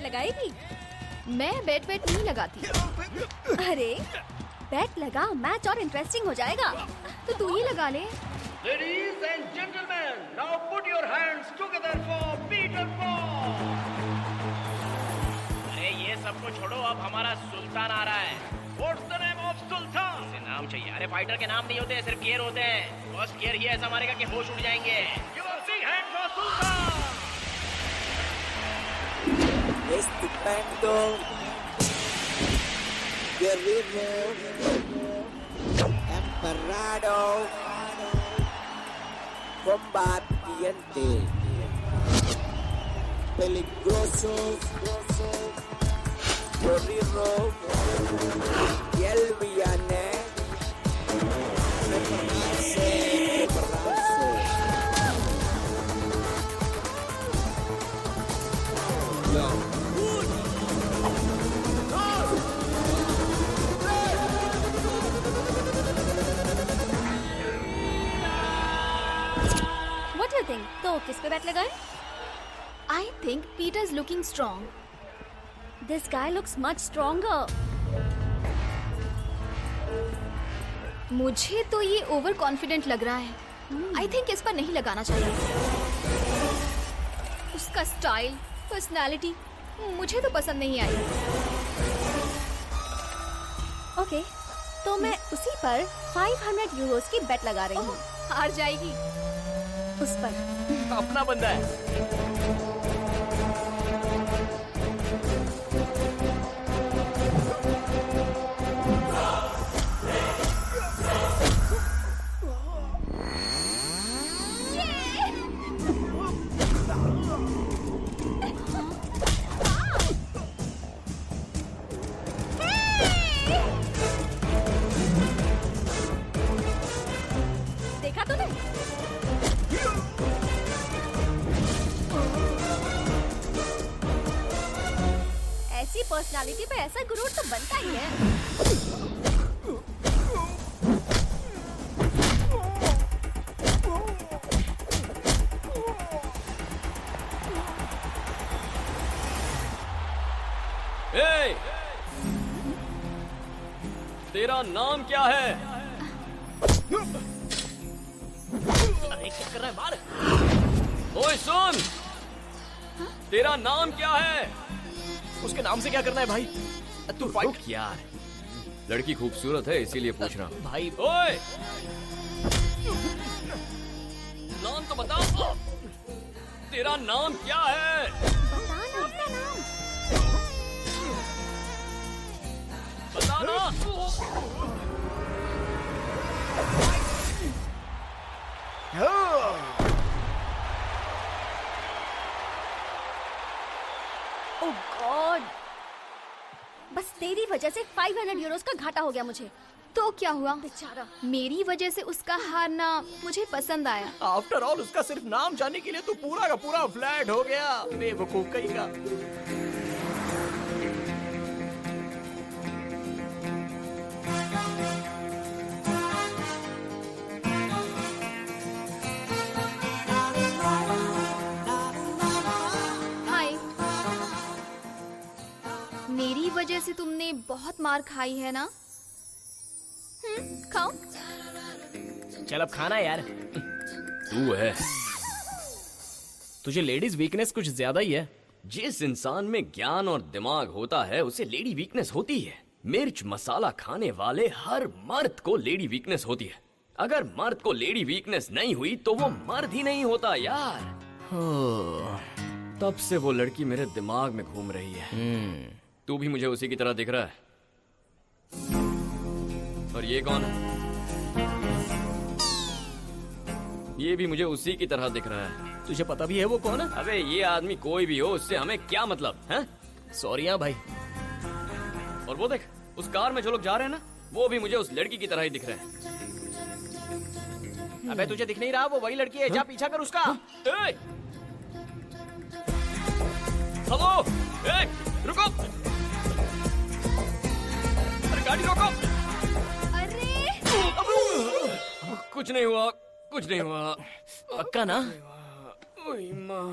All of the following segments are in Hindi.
लगाएगी? मैं बेट नहीं लगाती। अरे बेट लगा, मैच और इंटरेस्टिंग हो जाएगा। तो तू ही लगा ले। Ladies and gentlemen, now put your hands together for Peter Paul. अरे ये सबको छोड़ो, अब हमारा सुल्तान आ रहा है। What's the name of Sultan? इसे नाम चाहिए। अरे फाइटर के नाम नहीं होते, सिर्फ गियर होते हैं। फर्स्ट गियर ही ऐसा मारेगा कि होश उड़ जाएंगे। Give a big hand for Sultan. Estupendo, Guerrero, Emperado, Combatiente, Peligroso, Guerrero, y el villano. What do you think? तो किस पे बैट लगाए? I think Peter's looking strong. This guy looks much stronger. मुझे तो ये ओवर कॉन्फिडेंट लग रहा है। I think इस पर नहीं लगाना चाहिए। उसका स्टाइल, पर्सनालिटी मुझे तो पसंद नहीं आई। ओके, तो मैं उसी पर 500 यूरोस की बेट लगा रही हूँ। हार जाएगी उस पर। अपना बंदा है। देखा तूने? ऐसी पर्सनालिटी पे ऐसा गुरूर तो बनता ही है। ए! तेरा नाम क्या है? अरे क्या कर रहा है, मार। ओए सुन! तेरा नाम क्या है? उसके नाम से क्या करना है भाई? तू फाइट। रुक यार, लड़की खूबसूरत है इसीलिए पूछ रहा हूँ। भाई ओए! नाम तो बता। तेरा नाम क्या है? बता ना अपना नाम। बता ना। ओह गॉड, बस तेरी वजह से 500 यूरोस का घाटा हो गया मुझे। तो क्या हुआ बेचारा, मेरी वजह से उसका हारना मुझे पसंद आया। आफ्टर ऑल उसका सिर्फ नाम जानने के लिए तू पूरा का पूरा फ्लैट हो गया। बेवकूफ कहीं का। हाय, मेरी वजह से तुमने बहुत मार खाई है ना? खाओ। चल अब खाना यार। तू है। तुझे लेडीज वीकनेस कुछ ज्यादा ही है। जिस इंसान में ज्ञान और दिमाग होता है उसे लेडी वीकनेस होती है। मिर्च मसाला खाने वाले हर मर्द को लेडी वीकनेस होती है। अगर मर्द को लेडी वीकनेस नहीं हुई तो वो मर्द ही नहीं होता यार। तब से वो लड़की मेरे दिमाग में घूम रही है। तू भी मुझे उसी की तरह दिख रहा है। और ये कौन है? ये भी मुझे उसी की तरह दिख रहा है। तुझे पता भी है वो कौन है? अबे ये आदमी कोई भी हो, उससे हमें क्या मतलब है? सॉरी हाँ भाई। और वो देख, उस कार में जो लोग जा रहे हैं ना, वो भी मुझे उस लड़की की तरह ही दिख रहे हैं। अबे तुझे दिख नहीं रहा? वो वही लड़की है। जा पीछा कर उसका। ए! हेलो! ए! रुको! अरे गाड़ी रोको! अरे कुछ नहीं हुआ, कुछ नहीं हुआ। पक्का ना? ओए माँ।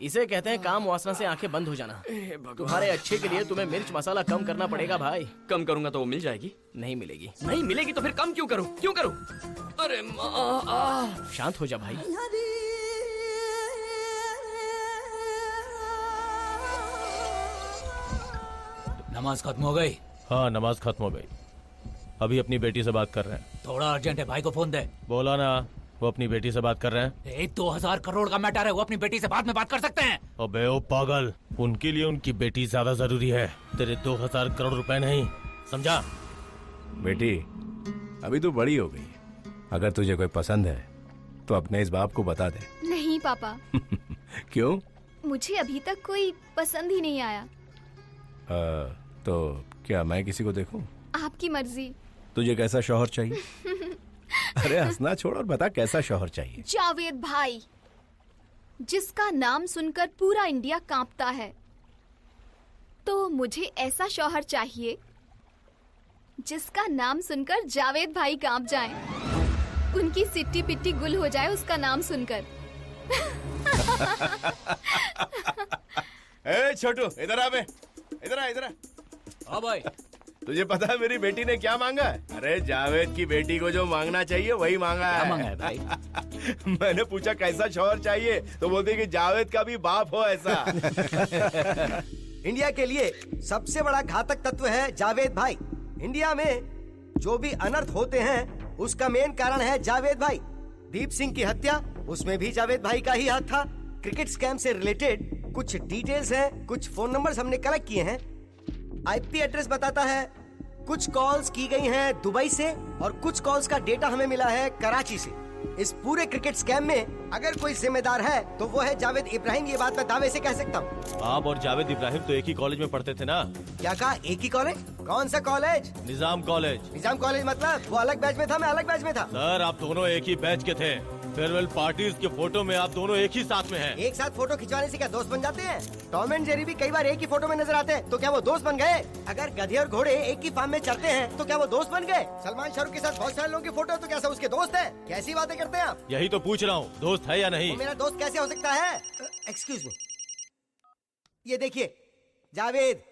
इसे कहते हैं काम वासना से आंखें बंद हो जाना। तुम्हारे अच्छे के लिए तुम्हें मिर्च मसाला कम करना पड़ेगा भाई। कम करूंगा तो वो मिल जाएगी? नहीं मिलेगी। नहीं मिलेगी तो फिर कम क्यों करूं? क्यों करूं? अरे माँ, शांत हो जा भाई। नमाज खत्म हो गई? हाँ नमाज खत्म हो गई। अभी अपनी बेटी से बात कर रहे हैं। थोड़ा अर्जेंट है, भाई को फोन दे। बोला ना, वो अपनी बेटी से बात कर रहे हैं। 2000 करोड़ का मैटर है, वो अपनी बेटी से बाद में बात कर सकते हैं। अबे ओ पागल, उनके लिए उनकी बेटी ज्यादा जरूरी है, तेरे 2000 करोड़ रुपए नहीं, समझा? बेटी अभी तो बड़ी हो गई, अगर तुझे कोई पसंद है तो अपने इस बाप को बता दे। नहीं पापा। क्यों? मुझे अभी तक कोई पसंद ही नहीं आया। तो क्या मैं किसी को देखूं? आपकी मर्जी। तुझे कैसा शौहर चाहिए? अरे हंसना छोड़ और बता कैसा शौहर चाहिए। जावेद भाई, जिसका नाम सुनकर पूरा इंडिया कांपता है। तो मुझे ऐसा शौहर चाहिए जिसका नाम सुनकर जावेद भाई कांप जाएं। उनकी सिट्टी पिट्टी गुल हो जाए उसका नाम सुनकर। ए छोटू, इधर आ बे, इधर आ, इधर आ। हाँ भाई। तुझे पता है मेरी बेटी ने क्या मांगा है? अरे जावेद की बेटी को जो मांगना चाहिए वही मांगा है। क्या मांगा है भाई? मैंने पूछा कैसा शौहर चाहिए, तो बोलती कि जावेद का भी बाप हो ऐसा। इंडिया के लिए सबसे बड़ा घातक तत्व है जावेद भाई। इंडिया में जो भी अनर्थ होते हैं उसका मेन कारण है जावेद भाई। दीप सिंह की हत्या, उसमें भी जावेद भाई का ही हाथ था। क्रिकेट स्कैम से रिलेटेड कुछ डिटेल्स हैं, कुछ फोन नंबर्स हमने कलेक्ट किए हैं। आईपी एड्रेस बताता है कुछ कॉल्स की गई हैं दुबई से और कुछ कॉल्स का डेटा हमें मिला है कराची से। इस पूरे क्रिकेट स्कैम में अगर कोई जिम्मेदार है तो वो है जावेद इब्राहिम। ये बात मैं दावे से कह सकता हूँ। आप और जावेद इब्राहिम तो एक ही कॉलेज में पढ़ते थे ना? क्या कहा? एक ही कॉलेज? कौन सा कॉलेज? निजाम कॉलेज। निजाम कॉलेज मतलब वो अलग बैच में था, मैं अलग बैच में था। सर आप दोनों एक ही बैच के थे। फेयरवेल पार्टीज के फोटो में आप दोनों एक ही साथ में हैं। एक साथ फोटो खिंचवाने से क्या दोस्त बन जाते हैं? टॉम एंड जेरी भी कई बार एक ही फोटो में नजर आते हैं, तो क्या वो दोस्त बन गए? अगर गधे और घोड़े एक ही फार्म में चढ़ते हैं तो क्या वो दोस्त बन गए? सलमान शाहरुख के साथ बहुत सारे लोगों की फोटो, तो क्या सब उसके दोस्त हैं? कैसी बातें करते हैं आप? यही तो पूछ रहा हूँ, दोस्त है या नहीं? वो मेरा दोस्त कैसे हो सकता है? एक्सक्यूज मी, ये देखिए जावेद,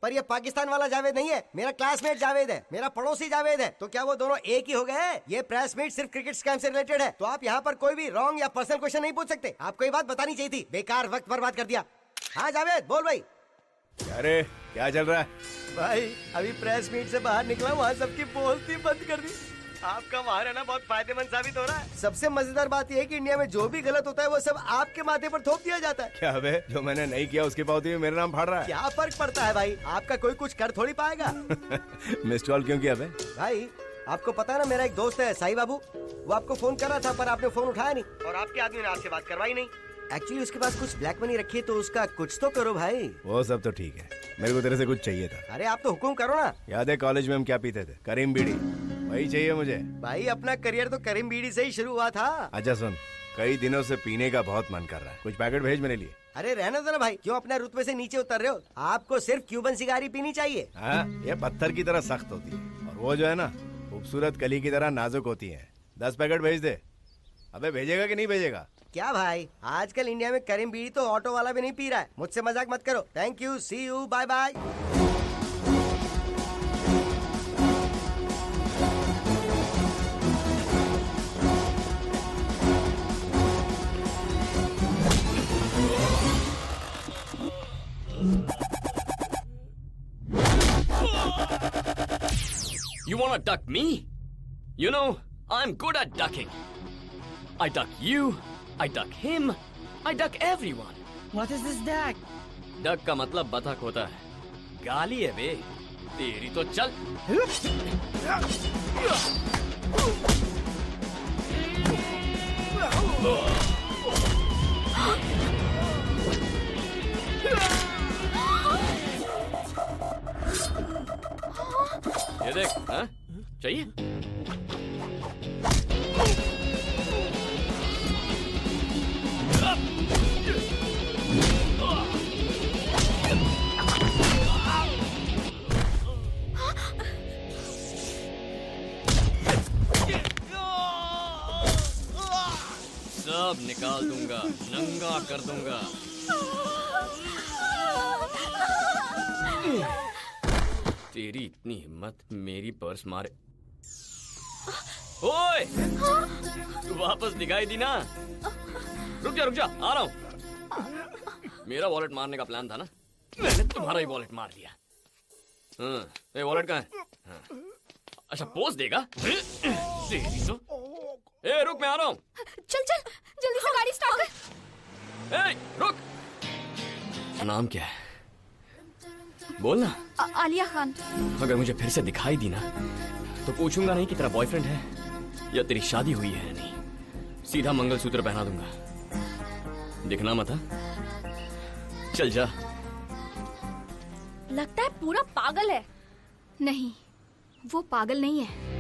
पर ये पाकिस्तान वाला जावेद नहीं है। मेरा क्लासमेट जावेद है, मेरा पड़ोसी जावेद है। तो क्या वो दोनों एक ही हो गए? ये प्रेस मीट सिर्फ क्रिकेट स्कैम से रिलेटेड है, तो आप यहाँ पर कोई भी रॉन्ग या पर्सनल क्वेश्चन नहीं पूछ सकते। आपको ये बात बतानी चाहिए थी, बेकार वक्त बर्बाद कर दिया। हाँ जावेद बोल भाई। अरे क्या चल रहा है? भाई अभी प्रेस मीट से बाहर निकला, वहाँ सबकी बोलती बंद कर दी। आपका वहाँ रहना बहुत फायदेमंद साबित हो रहा है। सबसे मजेदार बात यह है कि इंडिया में जो भी गलत होता है वो सब आपके माथे पर थोप दिया जाता है। क्या बे, जो मैंने नहीं किया उसके पावती में मेरा नाम फाड़ रहा है? क्या फर्क पड़ता है भाई, आपका कोई कुछ कर थोड़ी पाएगा। मिस्ड कॉल क्यों किया बे? भाई आपको पता है ना, मेरा एक दोस्त है साई बाबू, वो आपको फोन कर रहा था पर आपने फोन उठाया नहीं, और आपके आदमी ने आपसे बात करवाई नहीं। एक्चुअली उसके पास कुछ ब्लैक मनी रखी है, तो उसका कुछ तो करो भाई। वो सब तो ठीक है, मेरे को तेरे से कुछ चाहिए था। अरे आप तो हुक्म करो ना। याद है कॉलेज में हम क्या पीते थे? करीम बीड़ी, वही चाहिए मुझे। भाई अपना करियर तो करीम बीड़ी से ही शुरू हुआ था। अच्छा सुन, कई दिनों से पीने का बहुत मन कर रहा है, कुछ पैकेट भेज मेरे लिए। अरे रहने दो ना भाई, क्यों अपने रुतबे से नीचे उतर रहे हो? आपको सिर्फ क्यूबन सिगारी पीनी चाहिए। हाँ, ये पत्थर की तरह सख्त होती है और वो जो है ना खूबसूरत कली की तरह नाजुक होती है। 10 पैकेट भेज दे। अबे भेजेगा कि नहीं भेजेगा? क्या भाई, आजकल इंडिया में करीम बीड़ी तो ऑटो वाला भी नहीं पी रहा है। मुझसे मजाक मत करो। Thank you, see you, bye bye. You wanna duck me? You know, I'm good at ducking. I duck you, I duck him, I duck everyone. What is this duck? Duck का मतलब बतख होता है। गाली है बे, तेरी तो चल। ये देख, हाँ? चाहिए? सब निकाल दूंगा, नंगा कर दूंगा। तेरी इतनी हिम्मत, मेरी पर्स मारे। ओए, तू वापस दिखाई दी ना? रुक जा, आ रहा हूँ। मेरा वॉलेट मारने का प्लान था ना, मैंने तुम्हारा ही वॉलेट मार दिया। हाँ, वॉलेट कहाँ है? हाँ। अच्छा, पोस्ट देगा? तेरी तो। ए, रुक, मैं आ रहा हूँ। चल जल्दी से गाड़ी स्टार्ट कर। ए, रुक। नाम क्या है? बोलना। आलिया खान। अगर मुझे फिर से दिखाई दी ना, तो पूछूंगा नहीं कि तेरा बॉयफ्रेंड है या तेरी शादी हुई है या नहीं। सीधा मंगलसूत्र पहना दूंगा। दिखना मत। चल जा। लगता है पूरा पागल है। नहीं, वो पागल नहीं है।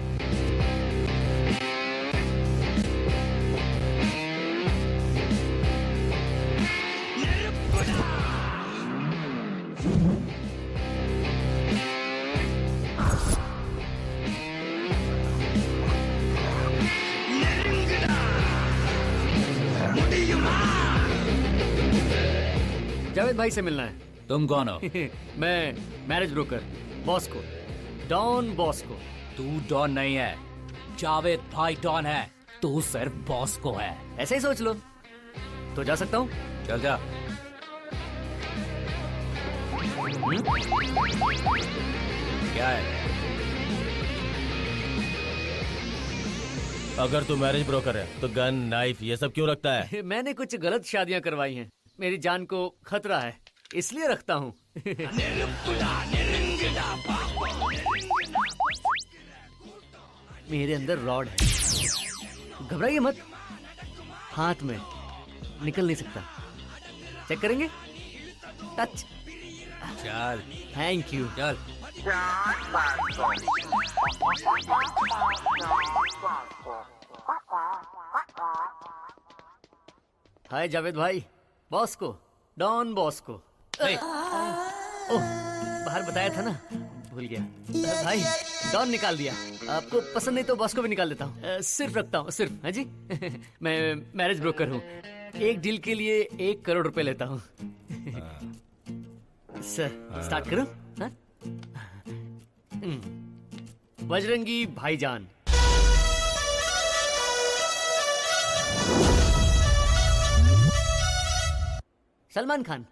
जावेद भाई से मिलना है। तुम कौन हो? मैं marriage broker Bosco, don Bosco. तू डॉन नहीं है, जावेद भाई डॉन है। तू सिर्फ बॉस को है। ऐसे ही सोच लो। तो जा सकता हूँ? चल जा। क्या है? अगर तू मैरिज ब्रोकर है तो गन, नाइफ ये सब क्यों रखता है? मैंने कुछ गलत शादियां करवाई हैं। मेरी जान को खतरा है, इसलिए रखता हूँ। मेरे अंदर रॉड है। घबराइए मत, हाथ में निकल नहीं सकता। चेक करेंगे? टच। चल। Thank you. चल। हाय जावेद भाई, बॉस्को, डॉन बॉस्को। ओह, बाहर बताया था ना, भूल गया। भाई, डॉन निकाल दिया। आपको पसंद नहीं तो बॉस्को भी निकाल देता हूँ। सिर्फ रखता हूँ, सिर्फ। हाँ जी। मैं मैरिज ब्रोकर हूँ। एक डील के लिए 1 करोड़ रुपए लेता हूँ। सर, स्टार्ट करो। हाँ? बजरंगी भाईजान। सलमान खान।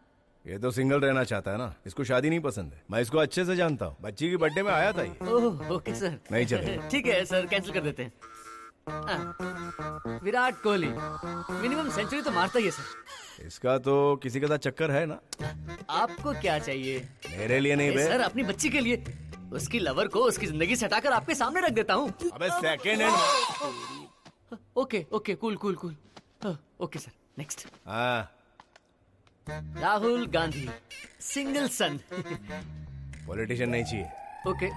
ये तो सिंगल रहना चाहता है ना, इसको शादी नहीं पसंद है। मैं इसको अच्छे से जानता हूँ, बच्ची की बर्थडे में आया था ये। ओह, ओके सर। नहीं चलेगा। ठीक है सर, कैंसिल कर देते हैं। विराट कोहली मिनिमम सेंचुरी तो मारता ही है सर। इसका तो किसी के साथ चक्कर है ना। आपको क्या चाहिए? मेरे लिए नहीं बे। सर, अपनी बच्ची के लिए। उसकी लवर को उसकी जिंदगी से हटाकर आपके सामने रख देता हूँ। अबे second hand. Okay okay, cool cool cool. Okay sir, next. हाँ, राहुल गांधी, सिंगल सन। पॉलिटिशियन नहीं चाहिए। ओके।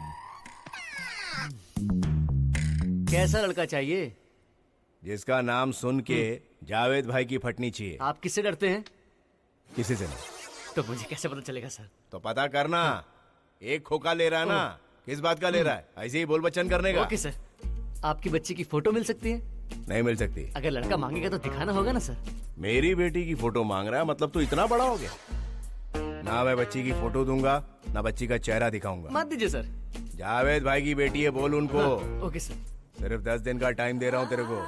कैसा लड़का चाहिए? जिसका नाम सुन के जावेद भाई की फटनी चाहिए। आप किससे डरते हैं? किसी से नहीं। तो मुझे कैसे पता चलेगा सर? तो पता करना। एक खोखा ले रहा है ना, किस बात का ले रहा है? ऐसे ही बोल बच्चन करने का। Okay sir. आपकी बच्ची की फोटो मिल सकती है? नहीं मिल सकती। अगर लड़का मांगेगा तो दिखाना होगा ना सर। मेरी बेटी की फोटो मांग रहा है, मतलब तू इतना बड़ा हो गया? ना मैं बच्ची की फोटो दूंगा, ना बच्ची का चेहरा दिखाऊंगा। मत दीजिए सर। जावेद भाई की बेटी है, बोल उनको। Okay sir. सिर्फ 10 दिन का टाइम दे रहा हूँ तेरे को।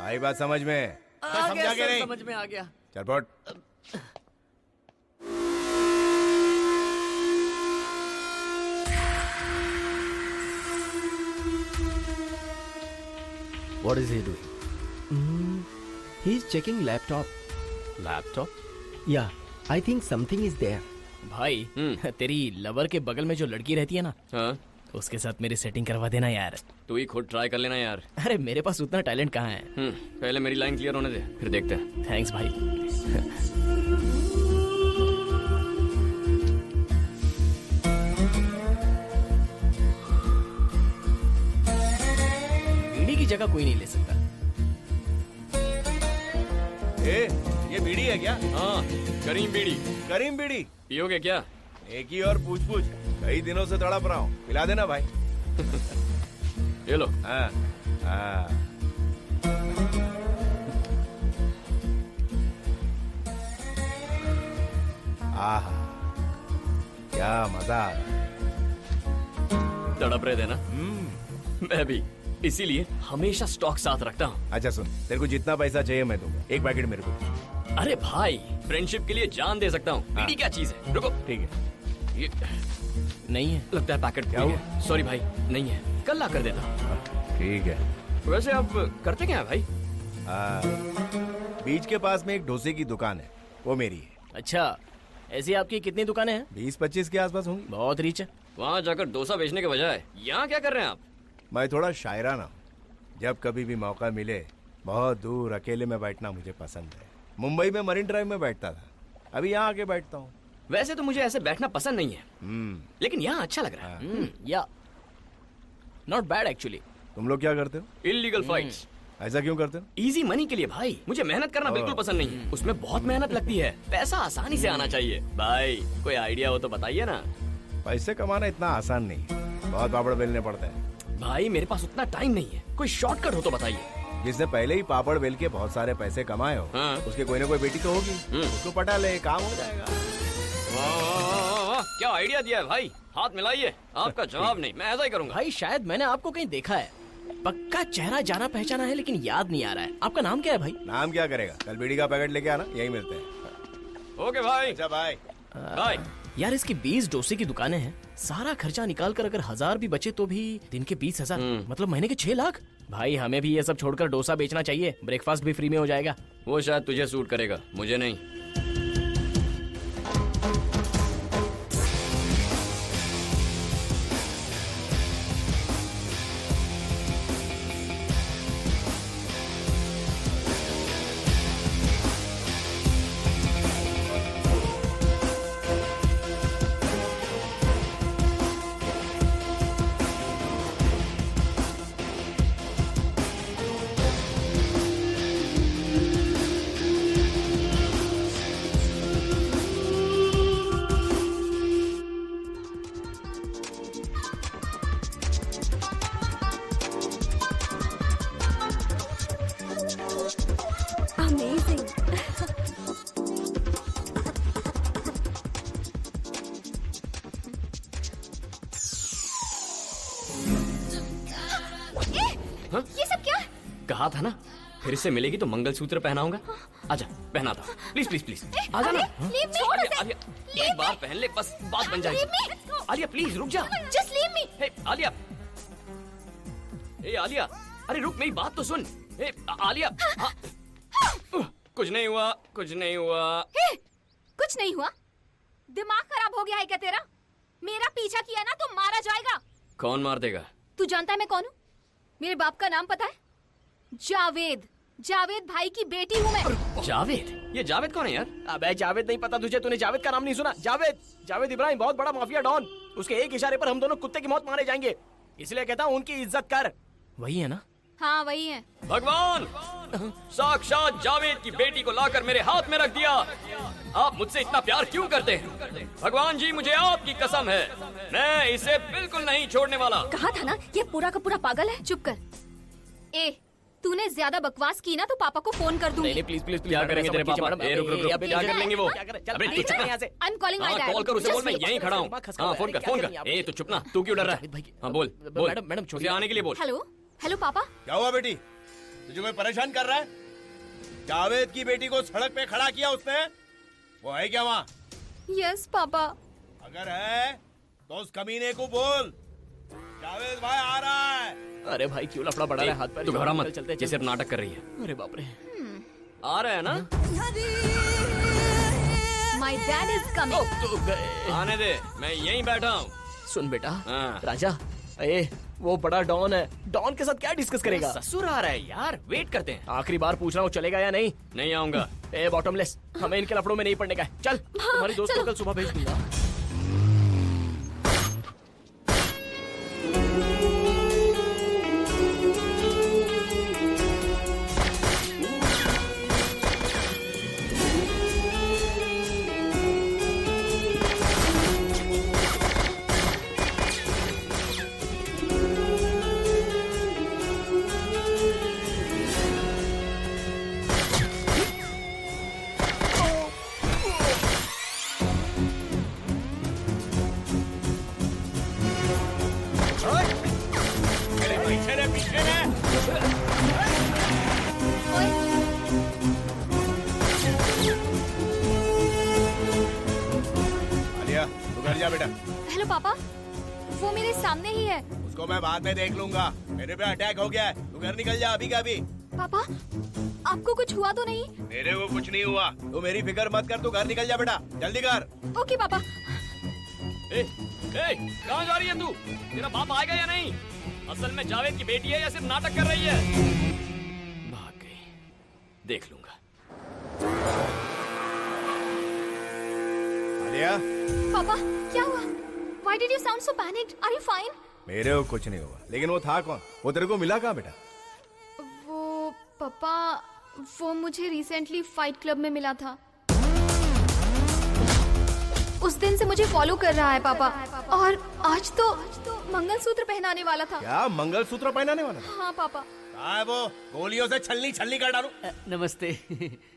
आई बात समझ में? समझा के नहीं? समझ में आ गया। चल फट। What is he doing? He's checking laptop. Laptop? Yeah, I think something is there. भाई, तेरी लवर के बगल में जो लड़की रहती है ना, हाँ? उसके साथ मेरी सेटिंग करवा देना यार। तू ही खुद ट्राई कर लेना यार। अरे मेरे पास उतना टैलेंट कहाँ है। पहले मेरी लाइन क्लियर होने दे, फिर देखते हैं। थैंक्स भाई। बीड़ी की जगह कोई नहीं ले सकता। ये बीड़ी है क्या? हाँ, करीम बीड़ी। करीम बीड़ी पियोगे क्या? एक ही और पूछ पूछ, कई दिनों से तड़प रहा हूँ, पिला देना भाई। ये लो। हाँ, हाँ। आहा, क्या मजा आ रहा है। तड़प रहे थे ना? मैं भी इसीलिए हमेशा स्टॉक साथ रखता हूँ। अच्छा सुन, तेरे को जितना पैसा चाहिए मैं दूंगा, एक पैकेट मेरे को। अरे भाई, फ्रेंडशिप के लिए जान दे सकता हूँ। बीड़ी क्या चीज है? रुको। ठीक है। ये नहीं है, लगता है पैकेट क्या हुआ? सॉरी भाई, नहीं है, कल ला कर देता। ठीक है। वैसे आप करते क्या है भाई? बीच के पास में एक डोसे की दुकान है, वो मेरी है। अच्छा, ऐसी आपकी कितनी दुकानें हैं? 20-25 के आसपास होंगी। बहुत रीच है। वहाँ जाकर डोसा बेचने के बजाय यहाँ क्या कर रहे हैं आप? मैं थोड़ा शायराना हूँ। जब कभी भी मौका मिले बहुत दूर अकेले में बैठना मुझे पसंद है। मुंबई में मरीन ड्राइव में बैठता था, अभी यहाँ आके बैठता हूँ। वैसे तो मुझे ऐसे बैठना पसंद नहीं है, लेकिन यहाँ अच्छा लग रहा है। या नॉट बैड एक्चुअली। तुम लोग क्या करते हो? Illegal fights. ऐसा क्यों करते हो? इजी मनी के लिए भाई। मुझे मेहनत करना बिल्कुल पसंद नहीं है, उसमें बहुत मेहनत लगती है। पैसा आसानी से आना चाहिए। भाई कोई आइडिया हो तो बताइए ना। पैसे कमाना इतना आसान नहीं है, बहुत पापड़ बेलने पड़ते हैं। भाई मेरे पास उतना टाइम नहीं है, कोई शॉर्टकट हो तो बताइए। जिसने पहले ही पापड़ बेल के बहुत सारे पैसे कमाए हो, हाँ। उसके कोई ना कोई बेटी तो होगी, उसको पटा ले, काम हो जाएगा। वाह, क्या आइडिया दिया है भाई। हाथ मिलाइए। आपका जवाब नहीं, मैं ऐसा ही करूंगा। भाई शायद मैंने आपको कहीं देखा है, पक्का चेहरा जाना पहचाना है, लेकिन याद नहीं आ रहा है। आपका नाम क्या है भाई? नाम क्या करेगा, कल बीड़ी का पैकेट लेके आना, यही मिलते हैं। ओके भाई। अच्छा भाई। बाय। यार इसकी 20 डोसे की दुकानें हैं, सारा खर्चा निकाल कर अगर 1000 भी बचे तो भी दिन के 20,000, मतलब महीने के 6 लाख। भाई हमें भी ये सब छोड़कर डोसा बेचना चाहिए, ब्रेकफास्ट भी फ्री में हो जाएगा। वो शायद तुझे सूट करेगा, मुझे नहीं। ये सब क्या? कहा था ना, फिर से मिलेगी तो मंगलसूत्र पहनाऊंगा। आजा, पहना था। प्लीज प्लीज प्लीज, आजा ना। आलिया, एक बार पहन ले, बस बात बन जाएगी। आलिया प्लीज रुक जा। Just leave me. हे आलिया, ए आलिया, अरे रुक, मेरी बात तो सुन। ए आलिया, कुछ नहीं हुआ, कुछ नहीं हुआ। कुछ नहीं हुआ? दिमाग खराब हो गया है क्या तेरा? मेरा पीछा किया ना तो मारा जाएगा। कौन मार देगा? तू जानता है मैं कौन हूँ? मेरे बाप का नाम पता है? जावेद। जावेद भाई की बेटी हूँ मैं। जावेद? ये जावेद कौन है यार? अबे जावेद नहीं पता तुझे? तूने जावेद का नाम नहीं सुना? जावेद, जावेद इब्राहिम, बहुत बड़ा माफिया डॉन। उसके एक इशारे पर हम दोनों कुत्ते की मौत मारे जाएंगे, इसलिए कहता हूँ उनकी इज्जत कर। वही है ना? हाँ वही है। भगवान, साक्षात जावेद की बेटी को लाकर मेरे हाथ में रख दिया। आप मुझसे इतना प्यार क्यों करते हैं? भगवान जी, मुझे आपकी कसम है, मैं इसे बिल्कुल नहीं छोड़ने वाला। कहा था ना, ये पूरा का पूरा पागल है। चुप कर। ए, तूने ज्यादा बकवास की ना तो पापा को फोन कर दूंगी। नहीं प्लीज प्लीज, क्या करेंगे तेरे पापा? ए रुक रुक रुक, क्या कर लेंगे वो? अबे तू चुप ना। I am calling my dad. Call कर उसे, बोल मैं यहीं खड़ा हूँ। हाँ फोन कर, फोन कर। ए तू चुप ना, तू क्यों डर रहा है? हाँ बोल बोल। मैडम उसे आने के लिए बोल। हेलो हेलो पापा। क्या हुआ बेटी, तुझे कोई परेशान कर रहा है? जावेद की बेटी को सड़क पे खड़ा किया उसने, वो है क्या वहाँ? Yes papa. अगर है तो उस कमीने को बोल, जावेद भाई आ रहा है। अरे भाई क्यों लफड़ा पड़ा रहा है? हाथ पैर तू घबरा मत, चलते ये सिर्फ नाटक कर रही है। अरे बाप रे, आ रहे हैं ना? My dad is coming. आने दे, मैं यहीं बैठा हूँ। सुन बेटा, हाँ। राजा, ए वो बड़ा डॉन है, डॉन के साथ क्या डिस्कस करेगा? ससुर आ रहा है यार, वेट करते हैं। आखिरी बार पूछ रहा हूँ, चलेगा या नहीं? नहीं आऊंगा। ए बॉटमलेस, हमें इनके लफड़ों में नहीं पड़ने का है। चल, तुम्हारी दोस्त को कल सुबह भेज दूंगा। जा बेटा। हेलो पापा, वो मेरे सामने ही है। उसको मैं बाद में देख लूंगा। मेरे पे अटैक हो गया है, तू घर निकल जा अभी का अभी। पापा, आपको कुछ हुआ तो नहीं? मेरे को कुछ नहीं हुआ, तू मेरी फिक्र मत कर, तू घर निकल जा बेटा, जल्दी कर। ओके पापा। कहाँ जा रही है तू? तेरा बाप आएगा या नहीं? असल में जावेद की बेटी है या सिर्फ नाटक कर रही है? भाग गई, देख लूंगा। आलिया, पापा, क्या हुआ? Why did you sound so panicked? Are you fine? मेरे को कुछ नहीं हुआ, लेकिन वो था कौन? वो तेरे को मिला कहाँ बेटा? वो पापा, वो मुझे रिसेंटली फाइट क्लब में मिला था। उस दिन से मुझे फॉलो कर रहा है पापा, और आज तो मंगलसूत्र पहनाने वाला था। क्या मंगलसूत्र पहनाने वाला था? हाँ पापा। है वो, गोलियों से छलनी कर डालू। नमस्ते।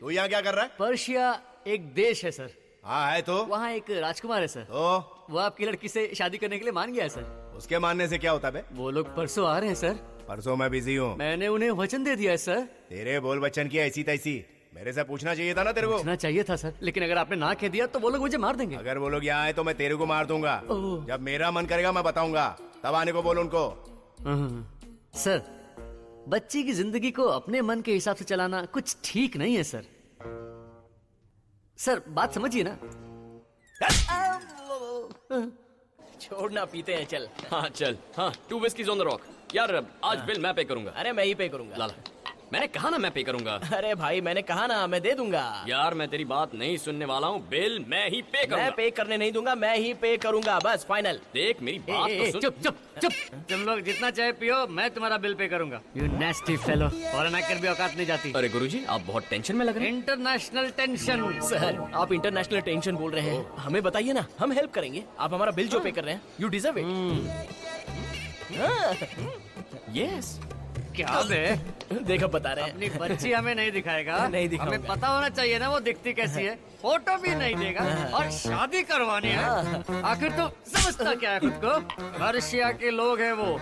तू यहाँ क्या कर रहा है? पर्शिया एक देश है सर। हाँ है तो? वहाँ एक राजकुमार है सर। तो वो आपकी लड़की से शादी करने के लिए मान गया है सर। उसके मानने से क्या होता है? वो लोग परसों आ रहे हैं सर। परसों मैं बिजी हूँ। मैंने उन्हें वचन दे दिया है सर। तेरे बोल बच्चन की ऐसी तैसी, मेरे से पूछना चाहिए था ना तेरे को। पूछना चाहिए था सर, लेकिन अगर आपने ना कह दिया तो वो लोग मुझे मार देंगे। अगर वो लोग यहाँ आए तो मैं तेरे को मार दूंगा। जब मेरा मन करेगा मैं बताऊंगा, तब आने को बोल उनको। सर, बच्ची की जिंदगी को अपने मन के हिसाब से चलाना कुछ ठीक नहीं है सर। सर बात समझिए ना। छोड़ना, पीते हैं, चल। हाँ चल, हाँ 2 whiskies on the rock। यार आज बिल मैं पे करूंगा। अरे मैं ही पे करूंगा। लाला, मैंने कहा ना मैं पे करूंगा। अरे भाई मैंने कहा ना मैं दे दूंगा। यार मैं तेरी बात नहीं सुनने वाला हूँ, बिल मैं ही पे करूंगा। मैं पे करने नहीं दूंगा, मैं ही पे करूंगा, बस फाइनल। देख मेरी बात तो सुन। चुप चुप चुप, तुम लोग जितना चाहे पियो, मैं तुम्हारा बिल पे करूंगा। यू नेस्टी फेलो, फॉरेन एक्टर भी औकात नहीं जाती। अरे गुरुजी, आप बहुत टेंशन में लग रहे हैं। International tension. सर आप इंटरनेशनल टेंशन बोल रहे हैं, हमें बताइए ना, हम हेल्प करेंगे। आप हमारा बिल जो पे कर रहे हैं, यू डिजर्व इट। यस। क्या बे? देखो बता रहे हैं। अपनी बच्ची हमें नहीं दिखाएगा? नहीं दिखाऊंगा। हमें पता होना चाहिए ना वो दिखती कैसी है। फोटो भी नहीं देगा और शादी करवानी है। आखिर तो समझता क्या है खुद को? पर्शिया के लोग हैं वो,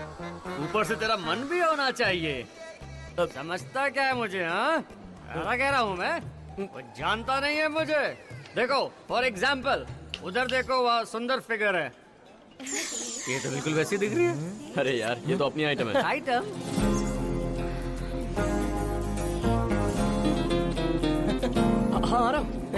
ऊपर से तेरा मन भी होना चाहिए। समझता क्या है मुझे? हाँ कह रहा हूँ मैं, वो जानता नहीं है मुझे। देखो फॉर एग्जाम्पल, उधर देखो वहाँ सुंदर फिगर है, ये तो बिल्कुल वैसी दिख रही है। अरे यार ये तो अपनी आइटम है। आइटम? हाँ आ रहा हूँ।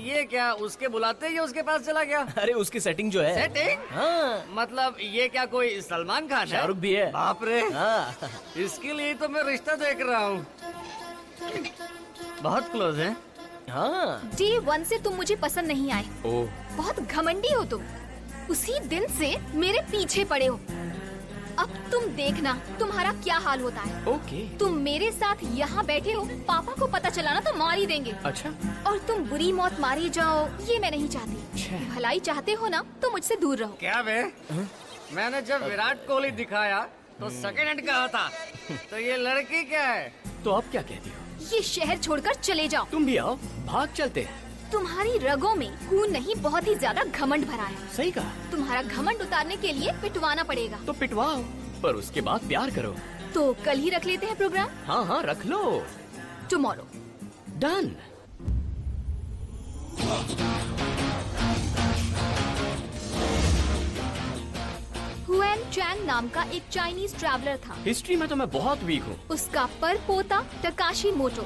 ये क्या उसके बुलाते ही उसके पास चला गया? अरे उसकी सेटिंग जो है। सेटिंग? हाँ। मतलब ये क्या कोई सलमान खान है? शाहरुख भी है। बाप रे। हाँ। इसके लिए तो मैं रिश्ता देख रहा हूँ। बहुत क्लोज है। हाँ। डे 1 से तुम मुझे पसंद नहीं आए। ओह। बहुत घमंडी हो तुम। उसी दिन से मेरे पीछे पड़े हो। अब तुम देखना तुम्हारा क्या हाल होता है। ओके। तुम मेरे साथ यहाँ बैठे हो, पापा को पता चला ना तो मार ही देंगे। अच्छा। और तुम बुरी मौत मारी जाओ, ये मैं नहीं चाहती। भलाई चाहते हो ना तो मुझसे दूर रहो। क्या बे? मैंने जब विराट कोहली दिखाया तो सेकंड हैंड कहा था, तो ये लड़की क्या है? तो आप क्या कहती हो? ये शहर छोड़कर चले जाओ। तुम भी आओ, भाग चलते हैं। तुम्हारी रगों में खून नहीं, बहुत ही ज्यादा घमंड भरा है। सही कहा। तुम्हारा घमंड उतारने के लिए पिटवाना पड़ेगा। तो पिटवाओ, पर उसके बाद प्यार करो। तो कल ही रख लेते हैं प्रोग्राम। हाँ हाँ रख लो। टुमारो। डन। हुएन चैंग नाम का एक चाइनीज ट्रैवलर था। हिस्ट्री में तो मैं बहुत वीक हूँ। उसका परपोता टकाशी मोटो।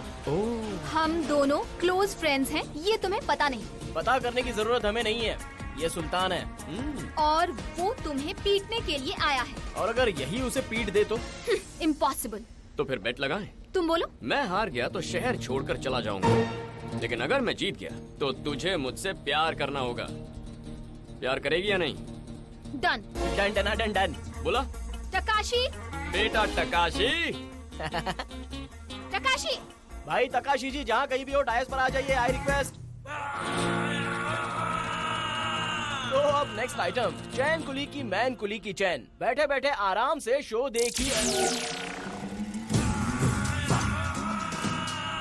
हम दोनों क्लोज फ्रेंड्स हैं, ये तुम्हें पता नहीं। पता करने की जरूरत हमें नहीं है, ये सुल्तान है। और वो तुम्हें पीटने के लिए आया है। और अगर यही उसे पीट दे तो? इम्पॉसिबल। तो फिर बेट लगाएं। तुम बोलो। मैं हार गया तो शहर छोड़कर चला जाऊंगा, लेकिन अगर मैं जीत गया तो तुझे मुझसे प्यार करना होगा। प्यार करेगी या नहीं? Done. Done done done done. बोला टकाशी। बेटा टकाशी। टकाशी। भाई तकाशी जी जहाँ कहीं भी हो डायस पर आ जाइए, आई रिक्वेस्ट। तो अब नेक्स्ट आइटम, चैन कुली की मैन कुली की चैन। बैठे बैठे आराम से शो देखिए।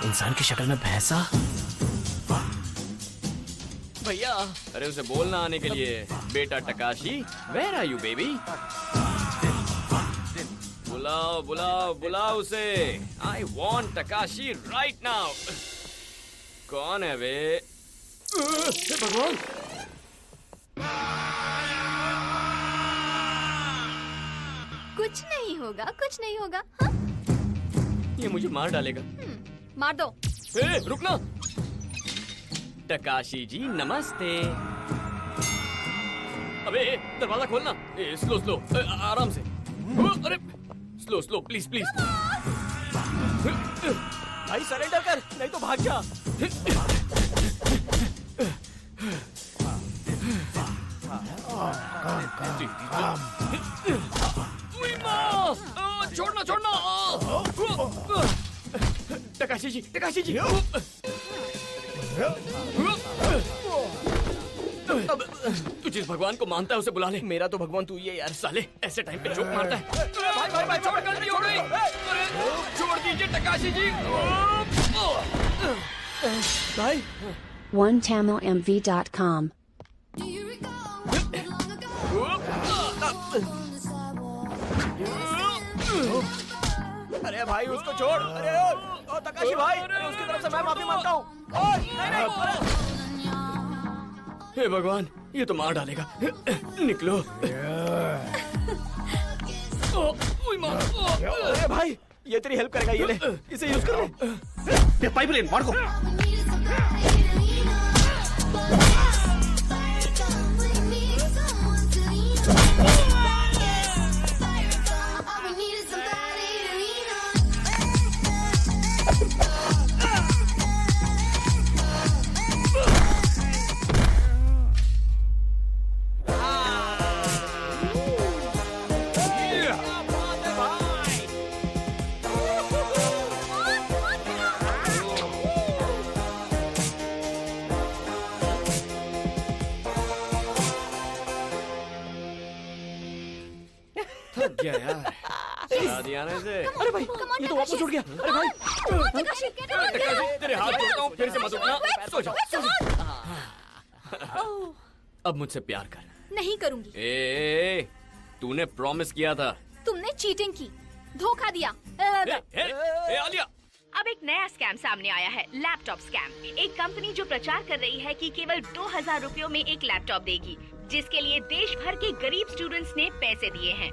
इंसान की शक्ल में भैंसा। भैया अरे उसे बोलना आने के लिए, बेटा Takashi where are you baby. बुलाओ बुलाओ बुलाओ उसे। I want Takashi right now. कौन है वे? भगवान। कुछ नहीं होगा, कुछ नहीं होगा। हाँ? ये मुझे मार डालेगा। मार दो। ए, रुकना। टकाशी जी नमस्ते। अबे दरवाजा खोलना। स्लो स्लो, आराम से। अरे स्लो स्लो, प्लीज प्लीज। भाई सरेंडर कर, नहीं तो भाग जा। छोड़ना छोड़ना। टकाशी जी, टकाशी जी। अब तू जिस भगवान को मानता है उसे बुला ले। मेरा तो भगवान तू ही है यार। साले ऐसे टाइम पे जोक मारता है। भाई भाई भाई, छोड़, गलती हो गई। अरे छोड़ दीजिए टकाशी जी। भाई OneTamilMV.com अरे भाई उसको छोड़। अरे ओ तकाशी भाई, अरे उसकी तरफ से मैं माफी मांगता हूँ। नहीं नहीं। हे भगवान, ये तो मार डालेगा। निकलो। अरे भाई ये तेरी हेल्प करेगा, ये ले, इसे यूज कर ले। पाइपलाइन मार को। थक गया यार शादी आने से। अरे भाई ये तो वापस उठ गया। अरे भाई टकाशी, तेरे हाथ जोड़ता हूँ, फिर से मत उठना। सो जा, सो जा। अब मुझसे प्यार कर। नहीं करूंगी। ए, तूने प्रॉमिस किया था। तुमने चीटिंग की, धोखा दिया। ए, आलिया। अब एक नया स्कैम सामने आया है, लैपटॉप स्कैम। एक कंपनी जो प्रचार कर रही है कि केवल 2000 रुपयों में एक लैपटॉप देगी, जिसके लिए देश भर के गरीब स्टूडेंट्स ने पैसे दिए हैं।